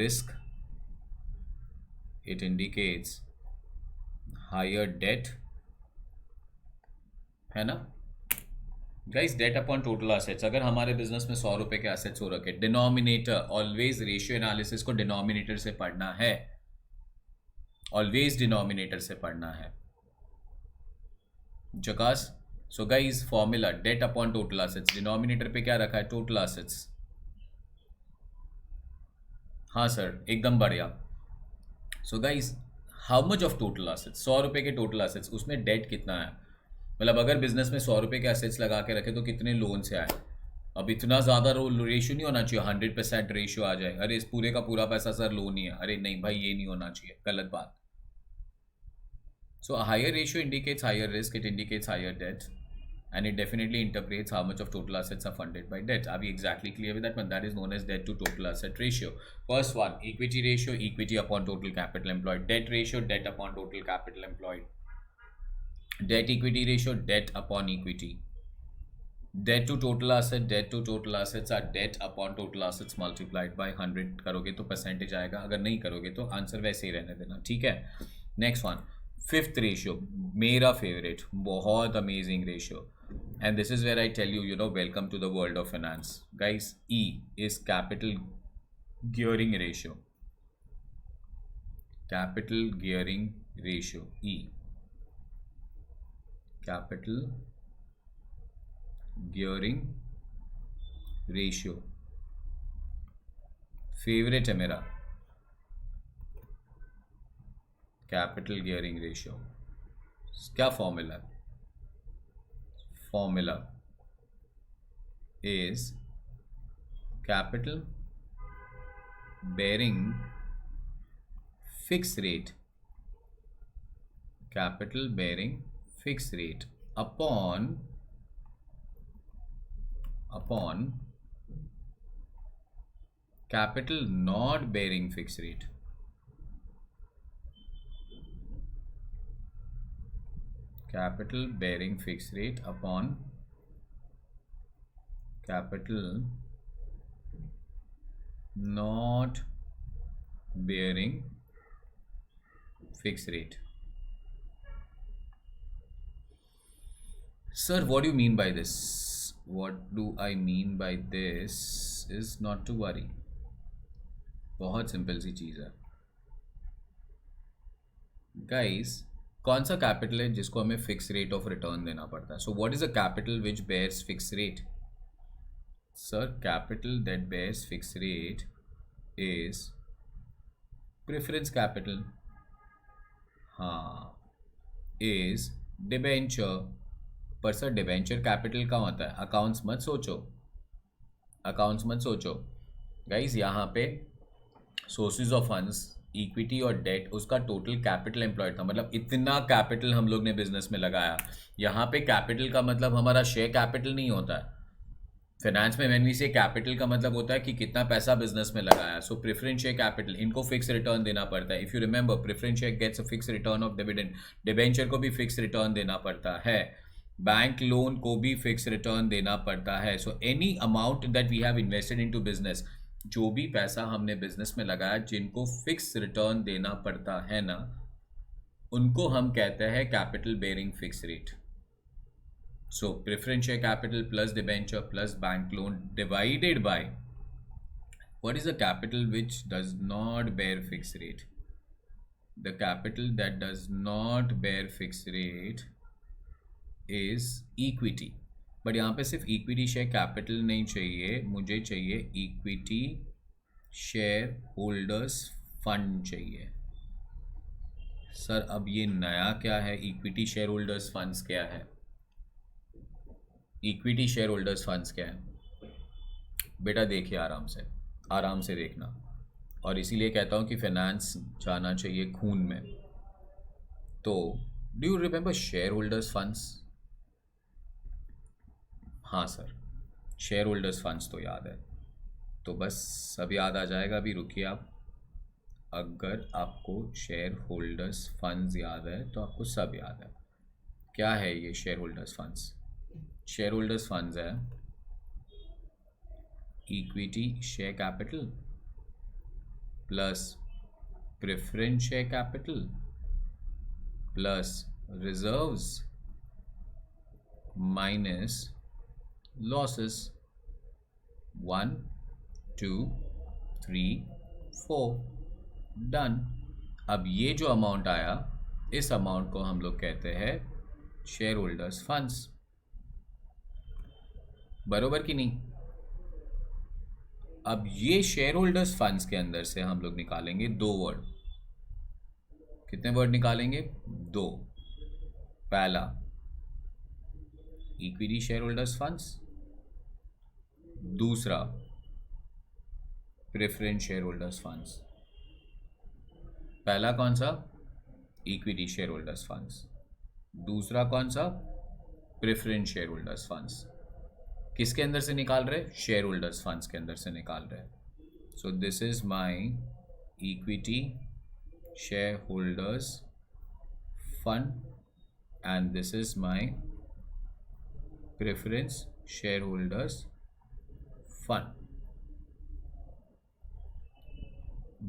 risk it indicates higher debt, है ना guys. Debt upon total assets, अगर हमारे business में 100 रुपए के assets हो रखे, denominator always ratio analysis को डिनोमिनेटर से पढ़ना है, ऑलवेज डिनोमिनेटर से पढ़ना है. जकास. So guys formula debt upon total assets, denominator पे क्या रखा है, टोटल एसेट्स. हाँ सर एकदम बढ़िया. So guys how much of total assets, 100 रुपए के टोटल एसेट्स, उसमें डेट कितना है, मतलब अगर बिजनेस में 100 रुपए के एसेट्स लगा के रखे तो कितने लोन से आए. अब इतना ज़्यादा रेशियो नहीं होना चाहिए, 100% रेशियो आ जाए, अरे इस पूरे का पूरा पैसा सर लोन ही है, अरे नहीं भाई ये नहीं होना चाहिए, गलत बात. सो a higher ratio indicates higher risk, it indicates higher debt, and it definitely interprets how much of total assets are funded by debt. Are we exactly clear with that one? That is known as debt to total asset ratio. First one, equity ratio, equity upon total capital employed. Debt ratio, debt upon total capital employed. Debt equity ratio, debt upon equity. Debt to total asset, debt to total assets are debt upon total assets multiplied by 100 करोगे तो percentage आएगा, अगर नहीं करोगे तो answer वैसे ही रहने देना, ठीक है. नेक्स्ट वन, फिफ्थ रेशियो, मेरा फेवरेट, बहुत amazing ratio, and this is where I tell you, you know, welcome to the world of finance guys. ई is capital gearing ratio, capital gearing ratio, ई capital gearing ratio, favourite है मेरा capital gearing ratio. क्या formula है, formula is capital bearing fix rate, capital bearing fix rate upon capital not bearing fixed rate. Capital bearing fixed rate upon capital not bearing fixed rate. Sir, what do you mean by this? What do I mean by this is not to worry. बहुत simple सी चीज़ है guys. कौन सा capital है जिसको हमें fix rate of return देना पड़ता है? So what is a capital which bears fix rate? Sir capital that bears fix rate is preference capital. हाँ, इज डिबेंचर. पर सर डिबेंचर कैपिटल का होता है, अकाउंट्स मत सोचो, अकाउंट्स मत सोचो गाइज. यहाँ पे सोर्सेज ऑफ फंड्स, इक्विटी और डेट, उसका टोटल कैपिटल एम्प्लॉयड था, मतलब इतना कैपिटल हम लोग ने बिजनेस में लगाया. यहाँ पे कैपिटल का मतलब हमारा शेयर कैपिटल नहीं होता है. फाइनेंस में व्हेन वी से कैपिटल का मतलब होता है कि कितना पैसा बिजनेस में लगाया. सो प्रेफरेंस शेयर कैपिटल, इनको फिक्स रिटर्न देना पड़ता है. If you remember, preference share gets a fix return of dividend, debenture को भी फिक्स रिटर्न देना पड़ता है, बैंक लोन को भी फिक्स रिटर्न देना पड़ता है. So any amount that we have invested into business, जो भी पैसा हमने बिजनेस में लगाया जिनको फिक्स रिटर्न देना पड़ता है ना, उनको हम कहते हैं capital bearing fix rate. So preference share capital plus debenture plus bank loan divided by what is the capital which does not bear fix rate. The capital that does not bear fix rate is equity. But यहाँ पे सिर्फ equity share capital नहीं चाहिए, मुझे चाहिए equity share holders fund चाहिए. Sir अब ये नया क्या है, इक्विटी शेयर होल्डर्स फंड्स क्या है? इक्विटी शेयर होल्डर्स फंड्स क्या है बेटा? देखिए आराम से, आराम से देखना. और इसीलिए कहता हूँ कि फाइनेंस जाना चाहिए खून में. तो do you remember share holders funds? हाँ सर, शेयर होल्डर्स फंड्स तो याद है, तो बस सब याद आ जाएगा. अभी रुकिए आप, अगर आपको शेयर होल्डर्स फंड्स याद है तो आपको सब याद है. क्या है ये share holders funds? Share holders funds है equity share capital plus preference share capital plus reserves minus losses 1 2 3 4 done. अब ये जो अमाउंट आया इस अमाउंट को हम लोग कहते हैं शेयर होल्डर्स फंड्स, बरोबर कि नहीं। अब ये शेयर होल्डर्स फंड्स के अंदर से हम लोग निकालेंगे दो वर्ड। कितने वर्ड निकालेंगे? दो। पहला इक्विटी शेयर होल्डर्स फंड्स, दूसरा प्रेफरेंस शेयर होल्डर्स फंड्स। पहला कौन सा? Equity share holders funds. दूसरा कौन सा? Preference share holders funds. किसके अंदर से निकाल रहे? शेयर होल्डर्स फंड्स के अंदर से निकाल रहे। सो this is my equity share holders fund and this is my preference share holders fund.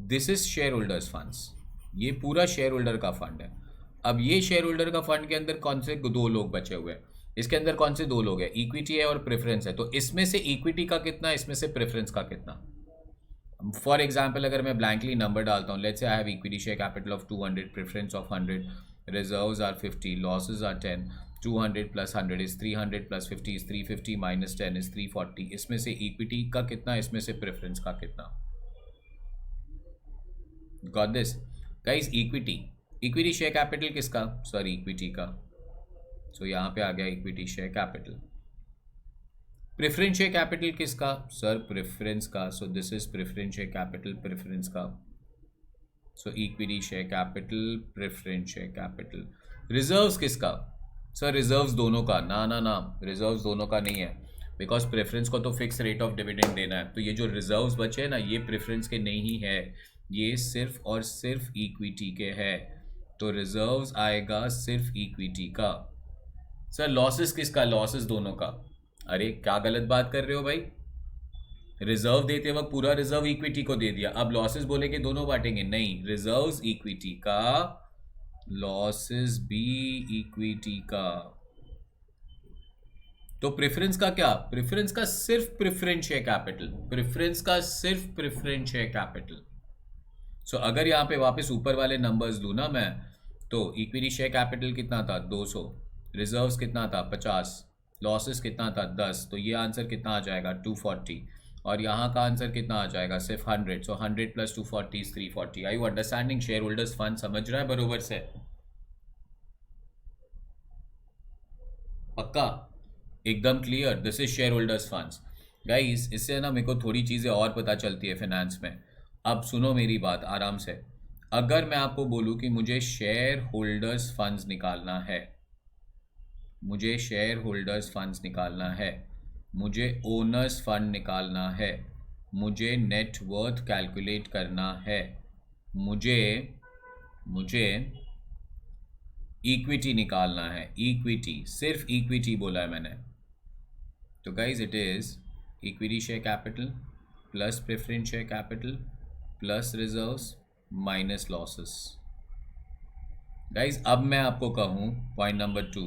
This is share holders funds, ये पूरा शेयर होल्डर का फंड है। अब ये शेयर होल्डर का फंड के अंदर कौन से दो लोग बचे हुए हैं? इसके अंदर कौन से दो लोग हैं? इक्विटी है और प्रेफरेंस है। तो इसमें से इक्विटी का कितना, इसमें से प्रेफरेंस का कितना? फॉर एग्जाम्पल अगर मैं ब्लैंकली नंबर डालता हूँ, let's say I have equity share capital of 200, preference of 100, reserves are 50, losses are 10, 200 plus 100 is 300 plus 50 is 350 minus 10 is 340। इसमें से इक्विटी का कितना, इसमें से प्रेफरेंस का कितना? Got this guys? Equity share capital किसका? सॉरी इक्विटी का। सो यहाँ पे आ गया equity share capital. Preference share capital किसका? सर प्रेफरेंस का। So this is preference share capital preference का। So equity share capital preference share capital. Reserves किसका? सर रिजर्व्स दोनों का। ना ना ना, रिजर्व्स दोनों का नहीं है, बिकॉज प्रेफरेंस को तो फिक्स रेट ऑफ डिविडेंड देना है। तो ये जो रिजर्व्स बचे हैं ना, ये प्रेफरेंस के नहीं है, ये सिर्फ और सिर्फ इक्विटी के है। तो रिजर्व्स आएगा सिर्फ इक्विटी का। सर लॉसेस किसका? लॉसेस दोनों का। अरे क्या गलत बात कर रहे हो भाई? रिजर्व देते वक्त पूरा रिजर्व इक्विटी को दे दिया, अब लॉसेस बोले कि दोनों बांटेंगे? नहीं, रिजर्व्स इक्विटी का, लॉसेस भी इक्विटी का। तो प्रेफरेंस का क्या? प्रेफरेंस का सिर्फ प्रेफरेंस शेयर कैपिटल, प्रेफरेंस का सिर्फ प्रेफरेंस शेयर कैपिटल। सो अगर यहाँ पे वापस ऊपर वाले नंबर्स लूँ ना मैं, तो इक्विटी शेयर कैपिटल कितना था? 200, रिजर्व्स कितना था? 50, लॉसेस कितना था? 10। तो ये आंसर कितना आ जाएगा? 240। और यहाँ का आंसर कितना आ जाएगा? सिर्फ 100। सो 100 plus 240 is 340। I you understanding? Share holders fund समझ रहा है बरोबर से? पक्का? एकदम clear? This is share holders funds guys. इससे ना मेरे को थोड़ी चीज़ें और पता चलती है फाइनेंस में। अब सुनो मेरी बात आराम से। अगर मैं आपको बोलूँ कि मुझे शेयर होल्डर्स फंड्स निकालना है, मुझे शेयर होल्डर्स फंड्स निकालना है, मुझे ओनर्स फंड निकालना है, मुझे नेट वर्थ कैलकुलेट करना है, मुझे इक्विटी निकालना है, इक्विटी, सिर्फ इक्विटी बोला है मैंने। तो guys it is equity share capital plus preference share capital plus reserves minus losses. Guys अब मैं आपको कहूँ पॉइंट नंबर 2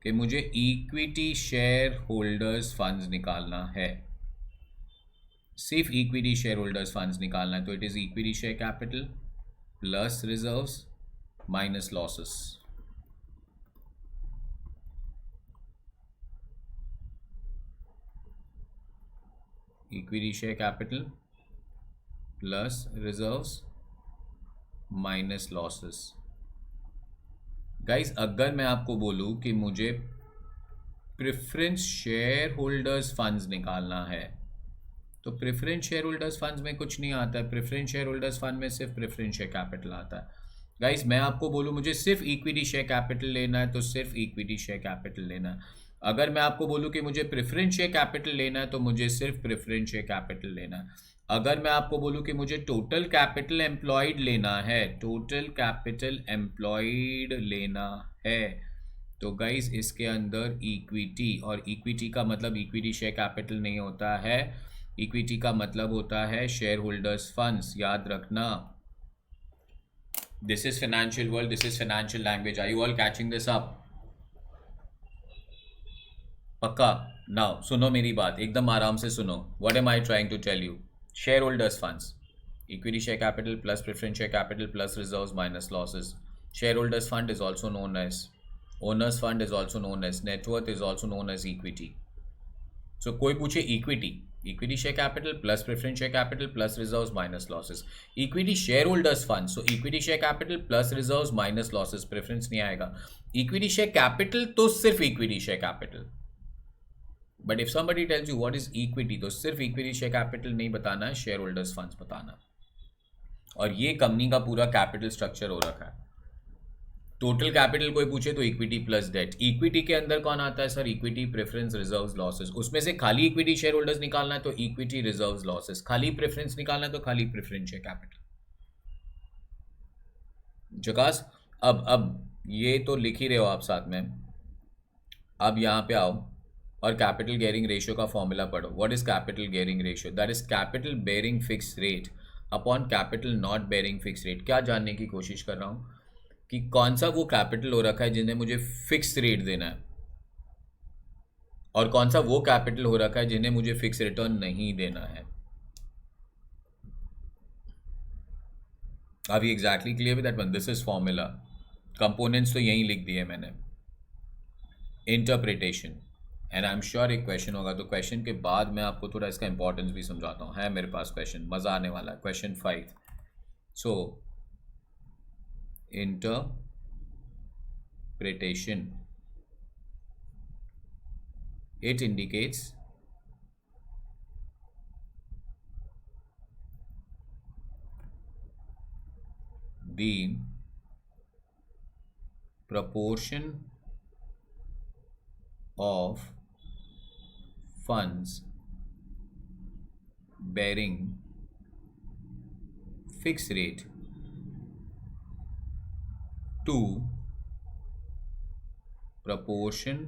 कि मुझे इक्विटी शेयर होल्डर्स फंड्स निकालना है, सिर्फ इक्विटी शेयर होल्डर्स फंड्स निकालना है। तो it is equity share capital plus reserves minus losses. Equity share capital plus reserves minus losses. Guys अगर मैं आपको बोलूं कि मुझे प्रेफरेंस शेयर होल्डर्स फंड्स निकालना है, तो प्रेफरेंस शेयर होल्डर्स फंड्स में कुछ नहीं आता है। प्रेफरेंस शेयर होल्डर्स फंड में सिर्फ प्रेफरेंस शेयर कैपिटल आता है। गाइस मैं आपको बोलूं मुझे सिर्फ इक्विटी शेयर कैपिटल लेना है, तो सिर्फ इक्विटी शेयर कैपिटल लेना है। अगर मैं आपको बोलूं कि मुझे प्रेफरेंस शेयर कैपिटल लेना है, तो मुझे सिर्फ प्रेफरेंस शेयर कैपिटल लेना है। अगर मैं आपको बोलूं कि मुझे टोटल कैपिटल एम्प्लॉयड लेना है, टोटल कैपिटल एम्प्लॉयड लेना है, तो गाइस इसके अंदर इक्विटी, और इक्विटी का मतलब इक्विटी शेयर कैपिटल नहीं होता है, इक्विटी का मतलब होता है शेयर होल्डर्स फंड्स। याद रखना, This is financial world, this is financial language. Are you all catching this up? पक्का? नाउ सुनो मेरी बात, एकदम आराम से सुनो. What am I trying to tell you? Share holders funds, equity share capital plus preference share capital plus reserves minus losses. Share holders fund is also known as owners fund, is also known as net worth, is also known as equity. So कोई पूछे equity, equity share capital plus preference share capital plus reserves minus losses. Equity share holders fund, so equity share capital plus reserves minus losses, preference नहीं आएगा. Equity share capital तो सिर्फ equity share capital. But if somebody tells you what is equity, तो सिर्फ equity share capital नहीं बताना है, share holders funds बताना. और ये कंपनी का पूरा कैपिटल स्ट्रक्चर हो रखा है. टोटल कैपिटल कोई पूछे तो इक्विटी प्लस डेट. इक्विटी के अंदर कौन आता है sir? Equity, preference, reserves, losses. उसमें से खाली इक्विटी शेयर होल्डर्स निकालना है तो इक्विटी, रिजर्व्स, लॉसेस. खाली प्रेफरेंस निकालना है तो खाली प्रेफरेंस शेयर कैपिटल. जकास. अब ये तो लिख ही रहे हो आप साथ में. अब यहाँ पे आओ और कैपिटल गियरिंग रेशियो का फॉर्मूला पढ़ो. What is capital gearing ratio? That is capital bearing fix rate upon capital not bearing fix rate. क्या जानने की कोशिश कर रहा हूँ कि कौन सा वो कैपिटल हो रखा है जिन्हें मुझे फिक्स रेट देना है, और कौन सा वो कैपिटल हो रखा है जिन्हें मुझे फिक्स रिटर्न नहीं देना है. अभी exactly clear with that one. This is formula. Components तो यहीं लिख दिए मैंने. Interpretation, and I am sure एक क्वेश्चन होगा, तो क्वेश्चन के बाद मैं आपको थोड़ा इसका इंपॉर्टेंस भी समझाता हूँ. है मेरे पास क्वेश्चन, मज़ा आने वाला है. Question 5. So interpretation, it indicates the proportion of funds bearing fixed rate to proportion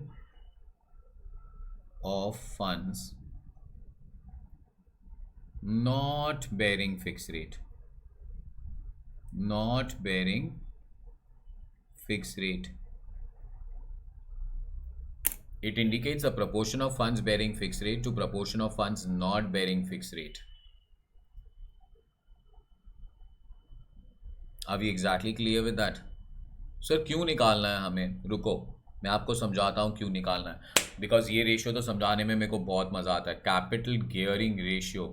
of funds not bearing fixed rate. Not bearing fixed rate. It indicates the proportion of funds bearing fixed rate to proportion of funds not bearing fixed rate. Are we exactly clear with that? Sir क्यों निकालना है हमें? रुको, मैं आपको समझाता हूँ क्यों निकालना है. बिकॉज ये रेशियो तो समझाने में मेरे को बहुत मज़ा आता है. कैपिटल गियरिंग रेशियो,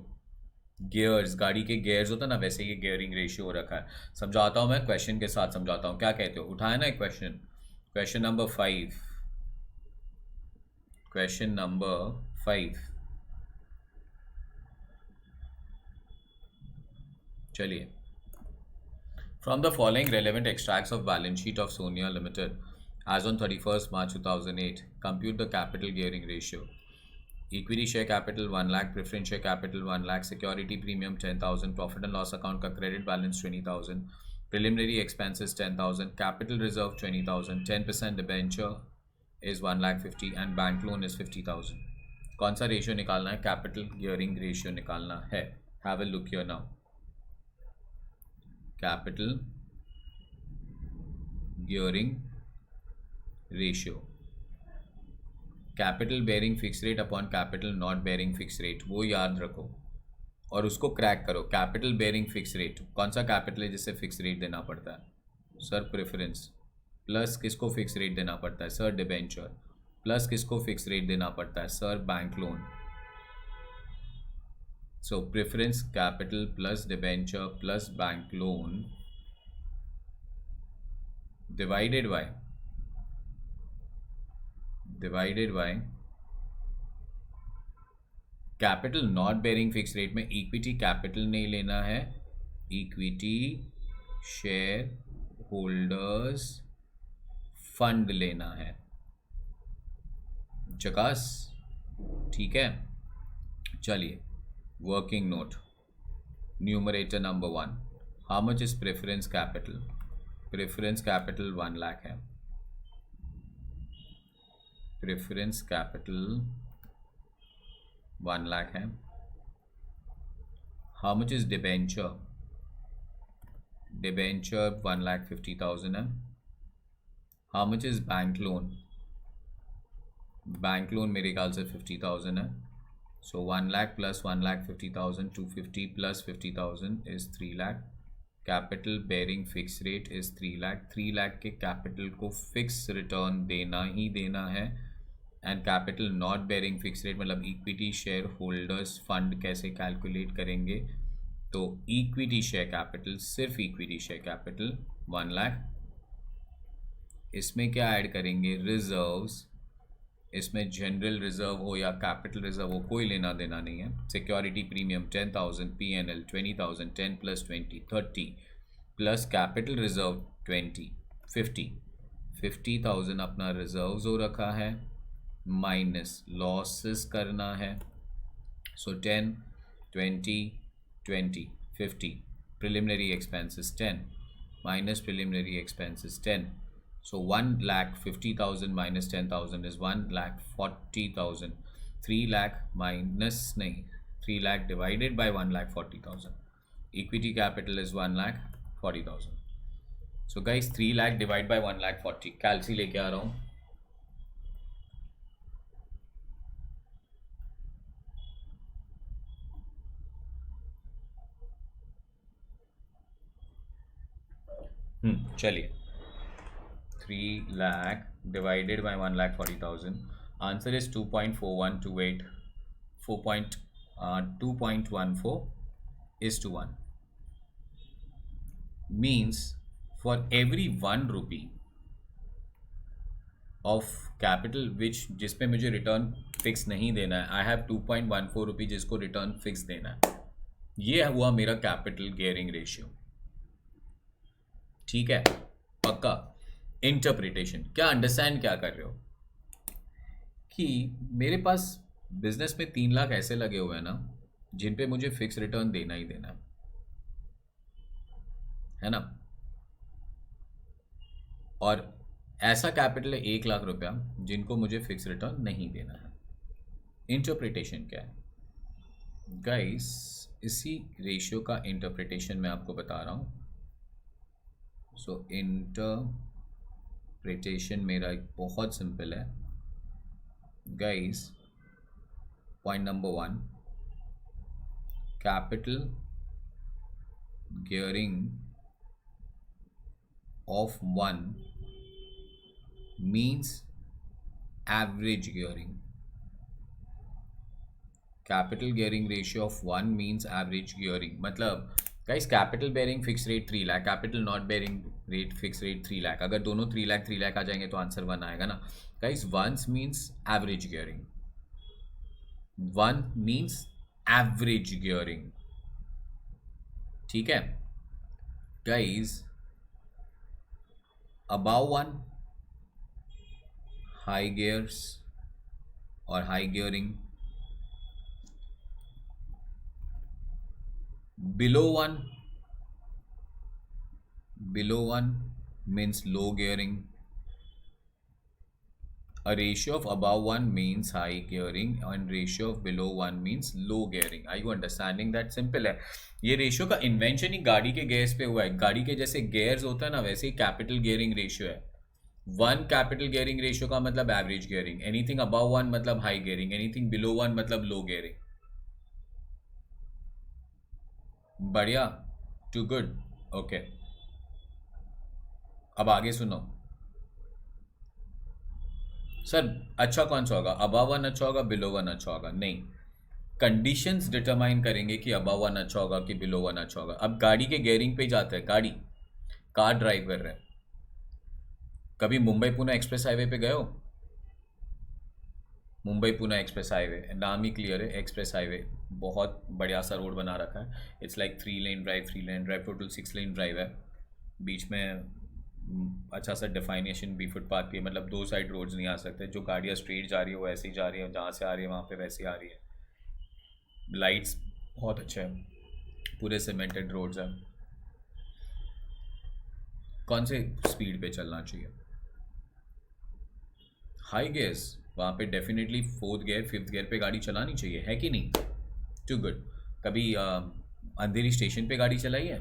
गियर्स, गाड़ी के गियर्स होता है ना, वैसे ये गियरिंग रेशियो हो रखा है. समझाता हूँ मैं, क्वेश्चन के साथ समझाता हूँ. क्या कहते हो? उठाए ना एक question. Question number 5. Question number 5. चलिए. From the following relevant extracts of balance sheet of Sonia Limited as on 31st March 2008, compute the capital gearing ratio. Equity share capital 1 lakh, preference share capital 1 lakh, security premium 10,000, profit and loss account का credit balance 20,000, preliminary expenses 10,000, capital reserve 20,000, 10% debenture is 1,50,000 and bank loan is 50,000. कौन सा ratio निकालना है? Capital gearing ratio निकालना है. Have a look here now. Capital gearing ratio, capital bearing fix rate upon capital not bearing fix rate, वो याद रखो और उसको क्रैक करो. कैपिटल बेयरिंग फिक्स रेट, कौन सा कैपिटल है जिससे फिक्स रेट देना पड़ता है? Sir preference. प्लस किसको फिक्स रेट देना पड़ता है? Sir debenture. प्लस किसको फिक्स रेट देना पड़ता है? Sir bank loan. So preference capital plus debenture plus bank loan divided by capital not bearing fixed rate में equity capital नहीं लेना है, equity share holders fund लेना है. जकास, ठीक है. चलिए, working note, numerator number 1. How much is preference capital? Preference capital 1 lakh है. Preference capital 1 lakh है. How much is debenture? Debenture 1,50,000 है. How much is bank loan? Bank loan मेरे ख्याल से 50,000 है. सो 1 lakh plus 1,50,000, 250 plus 50,000 is 3 lakh. Capital bearing fix rate is 3 lakh. 3 lakh के capital को fix return देना ही देना है. And capital not bearing fix rate मतलब इक्विटी शेयर होल्डर्स फंड कैसे कैलकुलेट करेंगे? तो इक्विटी शेयर कैपिटल, सिर्फ इक्विटी शेयर कैपिटल 1 लाख. इसमें क्या ऐड करेंगे? रिजर्व्स. इसमें जनरल रिजर्व हो या कैपिटल रिजर्व हो, कोई लेना देना नहीं है. Security premium 10,000, PNL 20,000, 10 plus 20 30 plus capital reserve 20 50,000 अपना रिजर्व्स हो रखा है, माइनस लॉसेस करना है. सो 10 20 20 50 preliminary expenses 10 minus preliminary expenses 10. So 1,50,000 minus 10,000 is 1,40,000. 3 lakh minus नहीं, 3 lakh divided by 1,40,000. Equity capital is 1,40,000. So guys 3 lakh divide by 1,40,000. कैलसी लेके आ रहा हूँ. चलिए 3 lakh divided by 1,40,000. Answer is 2.4128. 2.14 is to 1. Means for every 1 rupee of capital which जिसपे मुझे return fix नहीं देना है, आई हैव 2.14 रुपी जिसको रिटर्न फिक्स देना है. ये हुआ मेरा कैपिटल गियरिंग रेशियो. ठीक है, पक्का. इंटरप्रिटेशन क्या, अंडरस्टैंड क्या कर रहे हो कि मेरे पास बिजनेस में 3 लाख ऐसे लगे हुए हैं ना जिन पे मुझे फिक्स रिटर्न देना ही देना है ना. और ऐसा कैपिटल है 1 लाख रुपया जिनको मुझे फिक्स रिटर्न नहीं देना है. इंटरप्रिटेशन क्या है गाइस? इसी रेशियो का इंटरप्रिटेशन मैं आपको बता रहा हूं. सो इंटरप्रिटेशन मेरा बहुत सिंपल है guys. Point number 1, capital gearing of 1 means average gearing. Capital gearing ratio of 1 means average gearing. मतलब guys capital bearing fixed rate 3 lakh, capital not bearing rate fixed rate 3 lakh. अगर दोनों 3 लाख आ जाएंगे तो आंसर 1 आएगा ना. guys 1 means average gearing. 1 means average gearing. ठीक है guys. above 1 high gears और high gearing. Below one means low gearing. A ratio of above 1 means high gearing and ratio of below 1 means low gearing. Are you understanding? That simple है. ये ratio का invention ही गाड़ी के gears पे हुआ है. गाड़ी के जैसे गेयर्स होता है ना, वैसे ही कैपिटल गियरिंग रेशियो है. 1 कैपिटल गियरिंग रेशियो का मतलब एवरेज गियरिंग. एनीथिंग अबव 1 मतलब हाई गियरिंग. एनीथिंग बिलो 1 मतलब लो गियरिंग. बढ़िया, टू गुड. ओके, अब आगे सुनो. सर अच्छा कौन सा होगा? अबव 1 अच्छा होगा, बिलो 1 अच्छा होगा? नहीं, कंडीशंस डिटरमाइन करेंगे कि अबव 1 अच्छा होगा कि बिलो 1 अच्छा होगा. अब गाड़ी के गियरिंग पे जाता है. गाड़ी कार ड्राइव कर रहे हैं. कभी मुंबई पुणे एक्सप्रेस हाईवे पे गए हो? मुंबई पुणे एक्सप्रेस हाईवे नाम ही क्लियर है, एक्सप्रेस हाईवे. बहुत बढ़िया सा रोड बना रखा है. It's like 3 lane drive, total 6 lane drive है. बीच में अच्छा सा डिफाइनेशन भी फुटपाथ की, मतलब 2 साइड रोड्स नहीं आ सकते. जो गाड़ियाँ स्ट्रेट जा रही है वो ऐसे ही जा रही है, जहाँ से आ रही है वहाँ पे वैसे ही आ रही है. लाइट्स बहुत अच्छे हैं, पूरे सीमेंटेड रोड्स हैं. कौन से स्पीड पे चलना चाहिए? High gears. वहाँ पे definitely 4th gear 5th gear पे गाड़ी चलानी चाहिए, है कि नहीं? Too good. कभी अंधेरी स्टेशन पे गाड़ी चलाई है?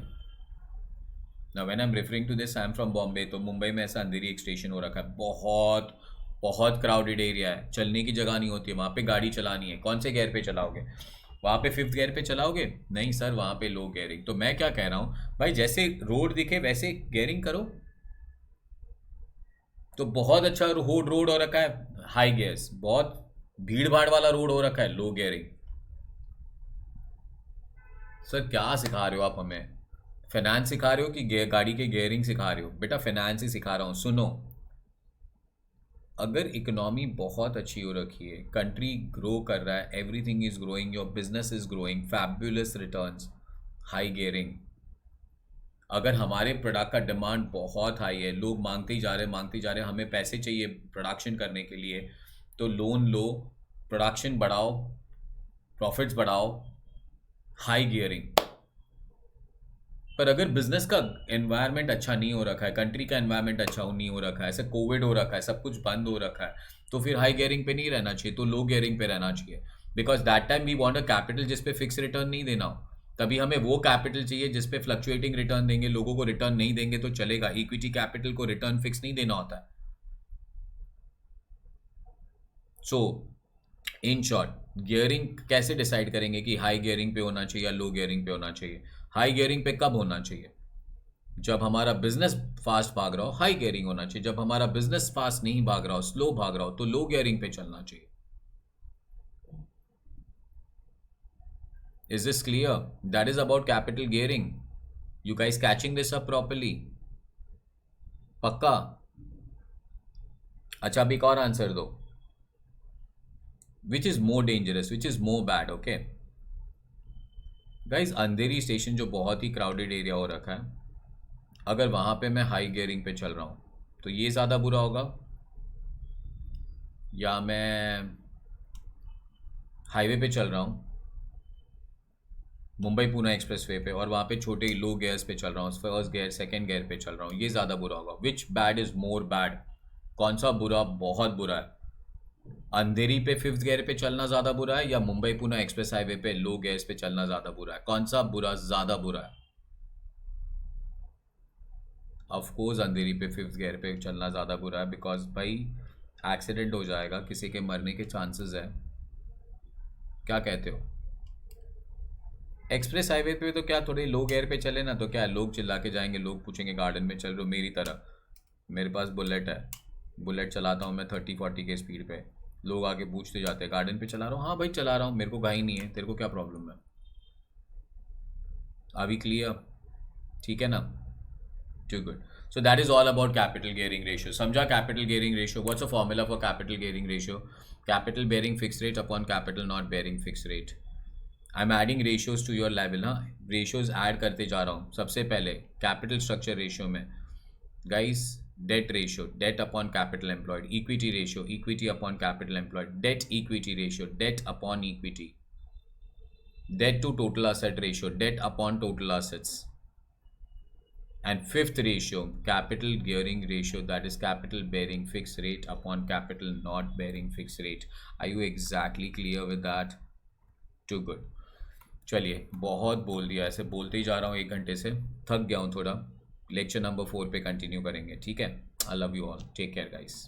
Now when I'm referring to this, I'm from Bombay, तो मुंबई में ऐसा अंधेरी एक स्टेशन हो रखा है, बहुत बहुत क्राउडेड एरिया है, चलने की जगह नहीं होती है वहाँ पे, गाड़ी चलानी है, कौन से गियर पे चलाओगे? वहाँ पे 5th गियर पे चलाओगे? नहीं सर, वहाँ पे लो गियरिंग। तो मैं क्या कह रहा हूँ भाई, जैसे रोड दिखे वैसे गियरिंग करो। तो बहुत अच्छा रोड हो रखा है हाई गियर्स, बहुत भीड़ भाड़ वाला रोड हो रखा है लो गियरिंग। सर क्या सिखा रहे हो आप हमें? फाइनेंस सिखा रहे हो कि गाड़ी के गियरिंग सिखा रहे हो? बेटा फाइनेंस ही सिखा रहा हूँ। सुनो, अगर इकोनॉमी बहुत अच्छी हो रखी है, कंट्री ग्रो कर रहा है, everything is growing, your business is growing, fabulous returns, high gearing. अगर हमारे प्रोडक्ट का डिमांड बहुत हाई है, लोग मांगते ही जा रहे हैं, मांगते ही जा रहे हैं, हमें पैसे चाहिए प्रोडक्शन करने के लिए, तो लोन लो, प्रोडक्शन बढ़ाओ, प्रॉफिट्स बढ़ाओ, हाई गियरिंग। पर अगर बिजनेस का एनवायरनमेंट अच्छा नहीं हो रखा है, कंट्री का एनवायरनमेंट अच्छा नहीं हो रखा है, ऐसे कोविड हो रखा है, सब कुछ बंद हो रखा है, तो फिर हाई गियरिंग पे नहीं रहना चाहिए, तो लो गियरिंग पे रहना चाहिए। Because that time we want a capital जिस पे फिक्स रिटर्न नहीं देना हो। तभी हमें वो कैपिटल चाहिए जिस पे फ्लक्चुएटिंग रिटर्न देंगे, लोगों को रिटर्न नहीं देंगे तो चलेगा। इक्विटी कैपिटल को रिटर्न फिक्स नहीं देना होता है। सो इन शॉर्ट, गियरिंग कैसे डिसाइड करेंगे कि हाई गियरिंग पे होना चाहिए या लो गियरिंग पे होना चाहिए? हाई गियरिंग पे कब होना चाहिए? जब हमारा बिजनेस फास्ट भाग रहा हो, हाई गियरिंग होना चाहिए। जब हमारा बिजनेस फास्ट नहीं भाग रहा हो, स्लो भाग रहा हो, तो लो गियरिंग पे चलना चाहिए। Is this clear? That is about capital gearing. You guys catching this up properly? पक्का? अच्छा, अब एक और आंसर दो। Which is more dangerous, which is more bad? Okay guys, Andheri station जो बहुत ही क्राउडेड एरिया हो रखा है, अगर वहां पे मैं हाई गियरिंग पे चल रहा हूं तो ये ज़्यादा बुरा होगा, या मैं हाईवे पे चल रहा हूँ मुंबई पुणे एक्सप्रेस वे पे और वहाँ पे छोटे लो गियर्स पे चल रहा हूँ, फर्स्ट गियर सेकंड गियर पे चल रहा हूँ, ये ज़्यादा बुरा होगा? विच बैड इज़ मोर बैड? कौन सा बुरा बहुत बुरा है? अंधेरी पे 5th गियर पे चलना ज़्यादा बुरा है, या मुंबई पुणे एक्सप्रेस हाईवे पे लो गियर्स पे चलना ज़्यादा बुरा है? कौन सा बुरा ज़्यादा बुरा है? ऑफ कोर्स अंधेरी पे 5th गियर पे चलना ज़्यादा बुरा है, बिकॉज भाई एक्सीडेंट हो जाएगा, किसी के मरने के चांसेस है। क्या कहते हो? एक्सप्रेस हाईवे पे तो क्या थोड़े लो गियर पे चले ना तो क्या लोग चिल्ला के जाएंगे, लोग पूछेंगे गार्डन में चल रहे हो? मेरी तरह मेरे पास बुलेट है, बुलेट चलाता हूँ मैं 30-40 के स्पीड पे, लोग आके पूछते जाते हैं गार्डन पे चला रहा हूँ? हाँ भाई चला रहा हूँ, मेरे को गाई नहीं है, तेरे को क्या प्रॉब्लम है? अभी क्लियर? ठीक है ना? Too good. So that is all about capital gearing ratio. समझा capital gearing ratio? What's a formula for capital gearing ratio? Capital bearing fix rate upon capital not bearing fix rate. I am adding ratios to your level. हाँ, ratios add करते जा रहा हूँ। सबसे पहले capital structure ratio में guys, debt ratio debt upon capital employed, equity ratio equity upon capital employed, debt equity ratio debt upon equity, debt to total asset ratio debt upon total assets, and fifth ratio capital gearing ratio, that is capital bearing fixed rate upon capital not bearing fixed rate. Are you exactly clear with that? Too good. चलिए, बहुत बोल दिया, ऐसे बोलते ही जा रहा हूँ 1 घंटे से, थक गया हूँ थोड़ा। लेक्चर नंबर 4 पे कंटिन्यू करेंगे, ठीक है? I love you all, take care guys.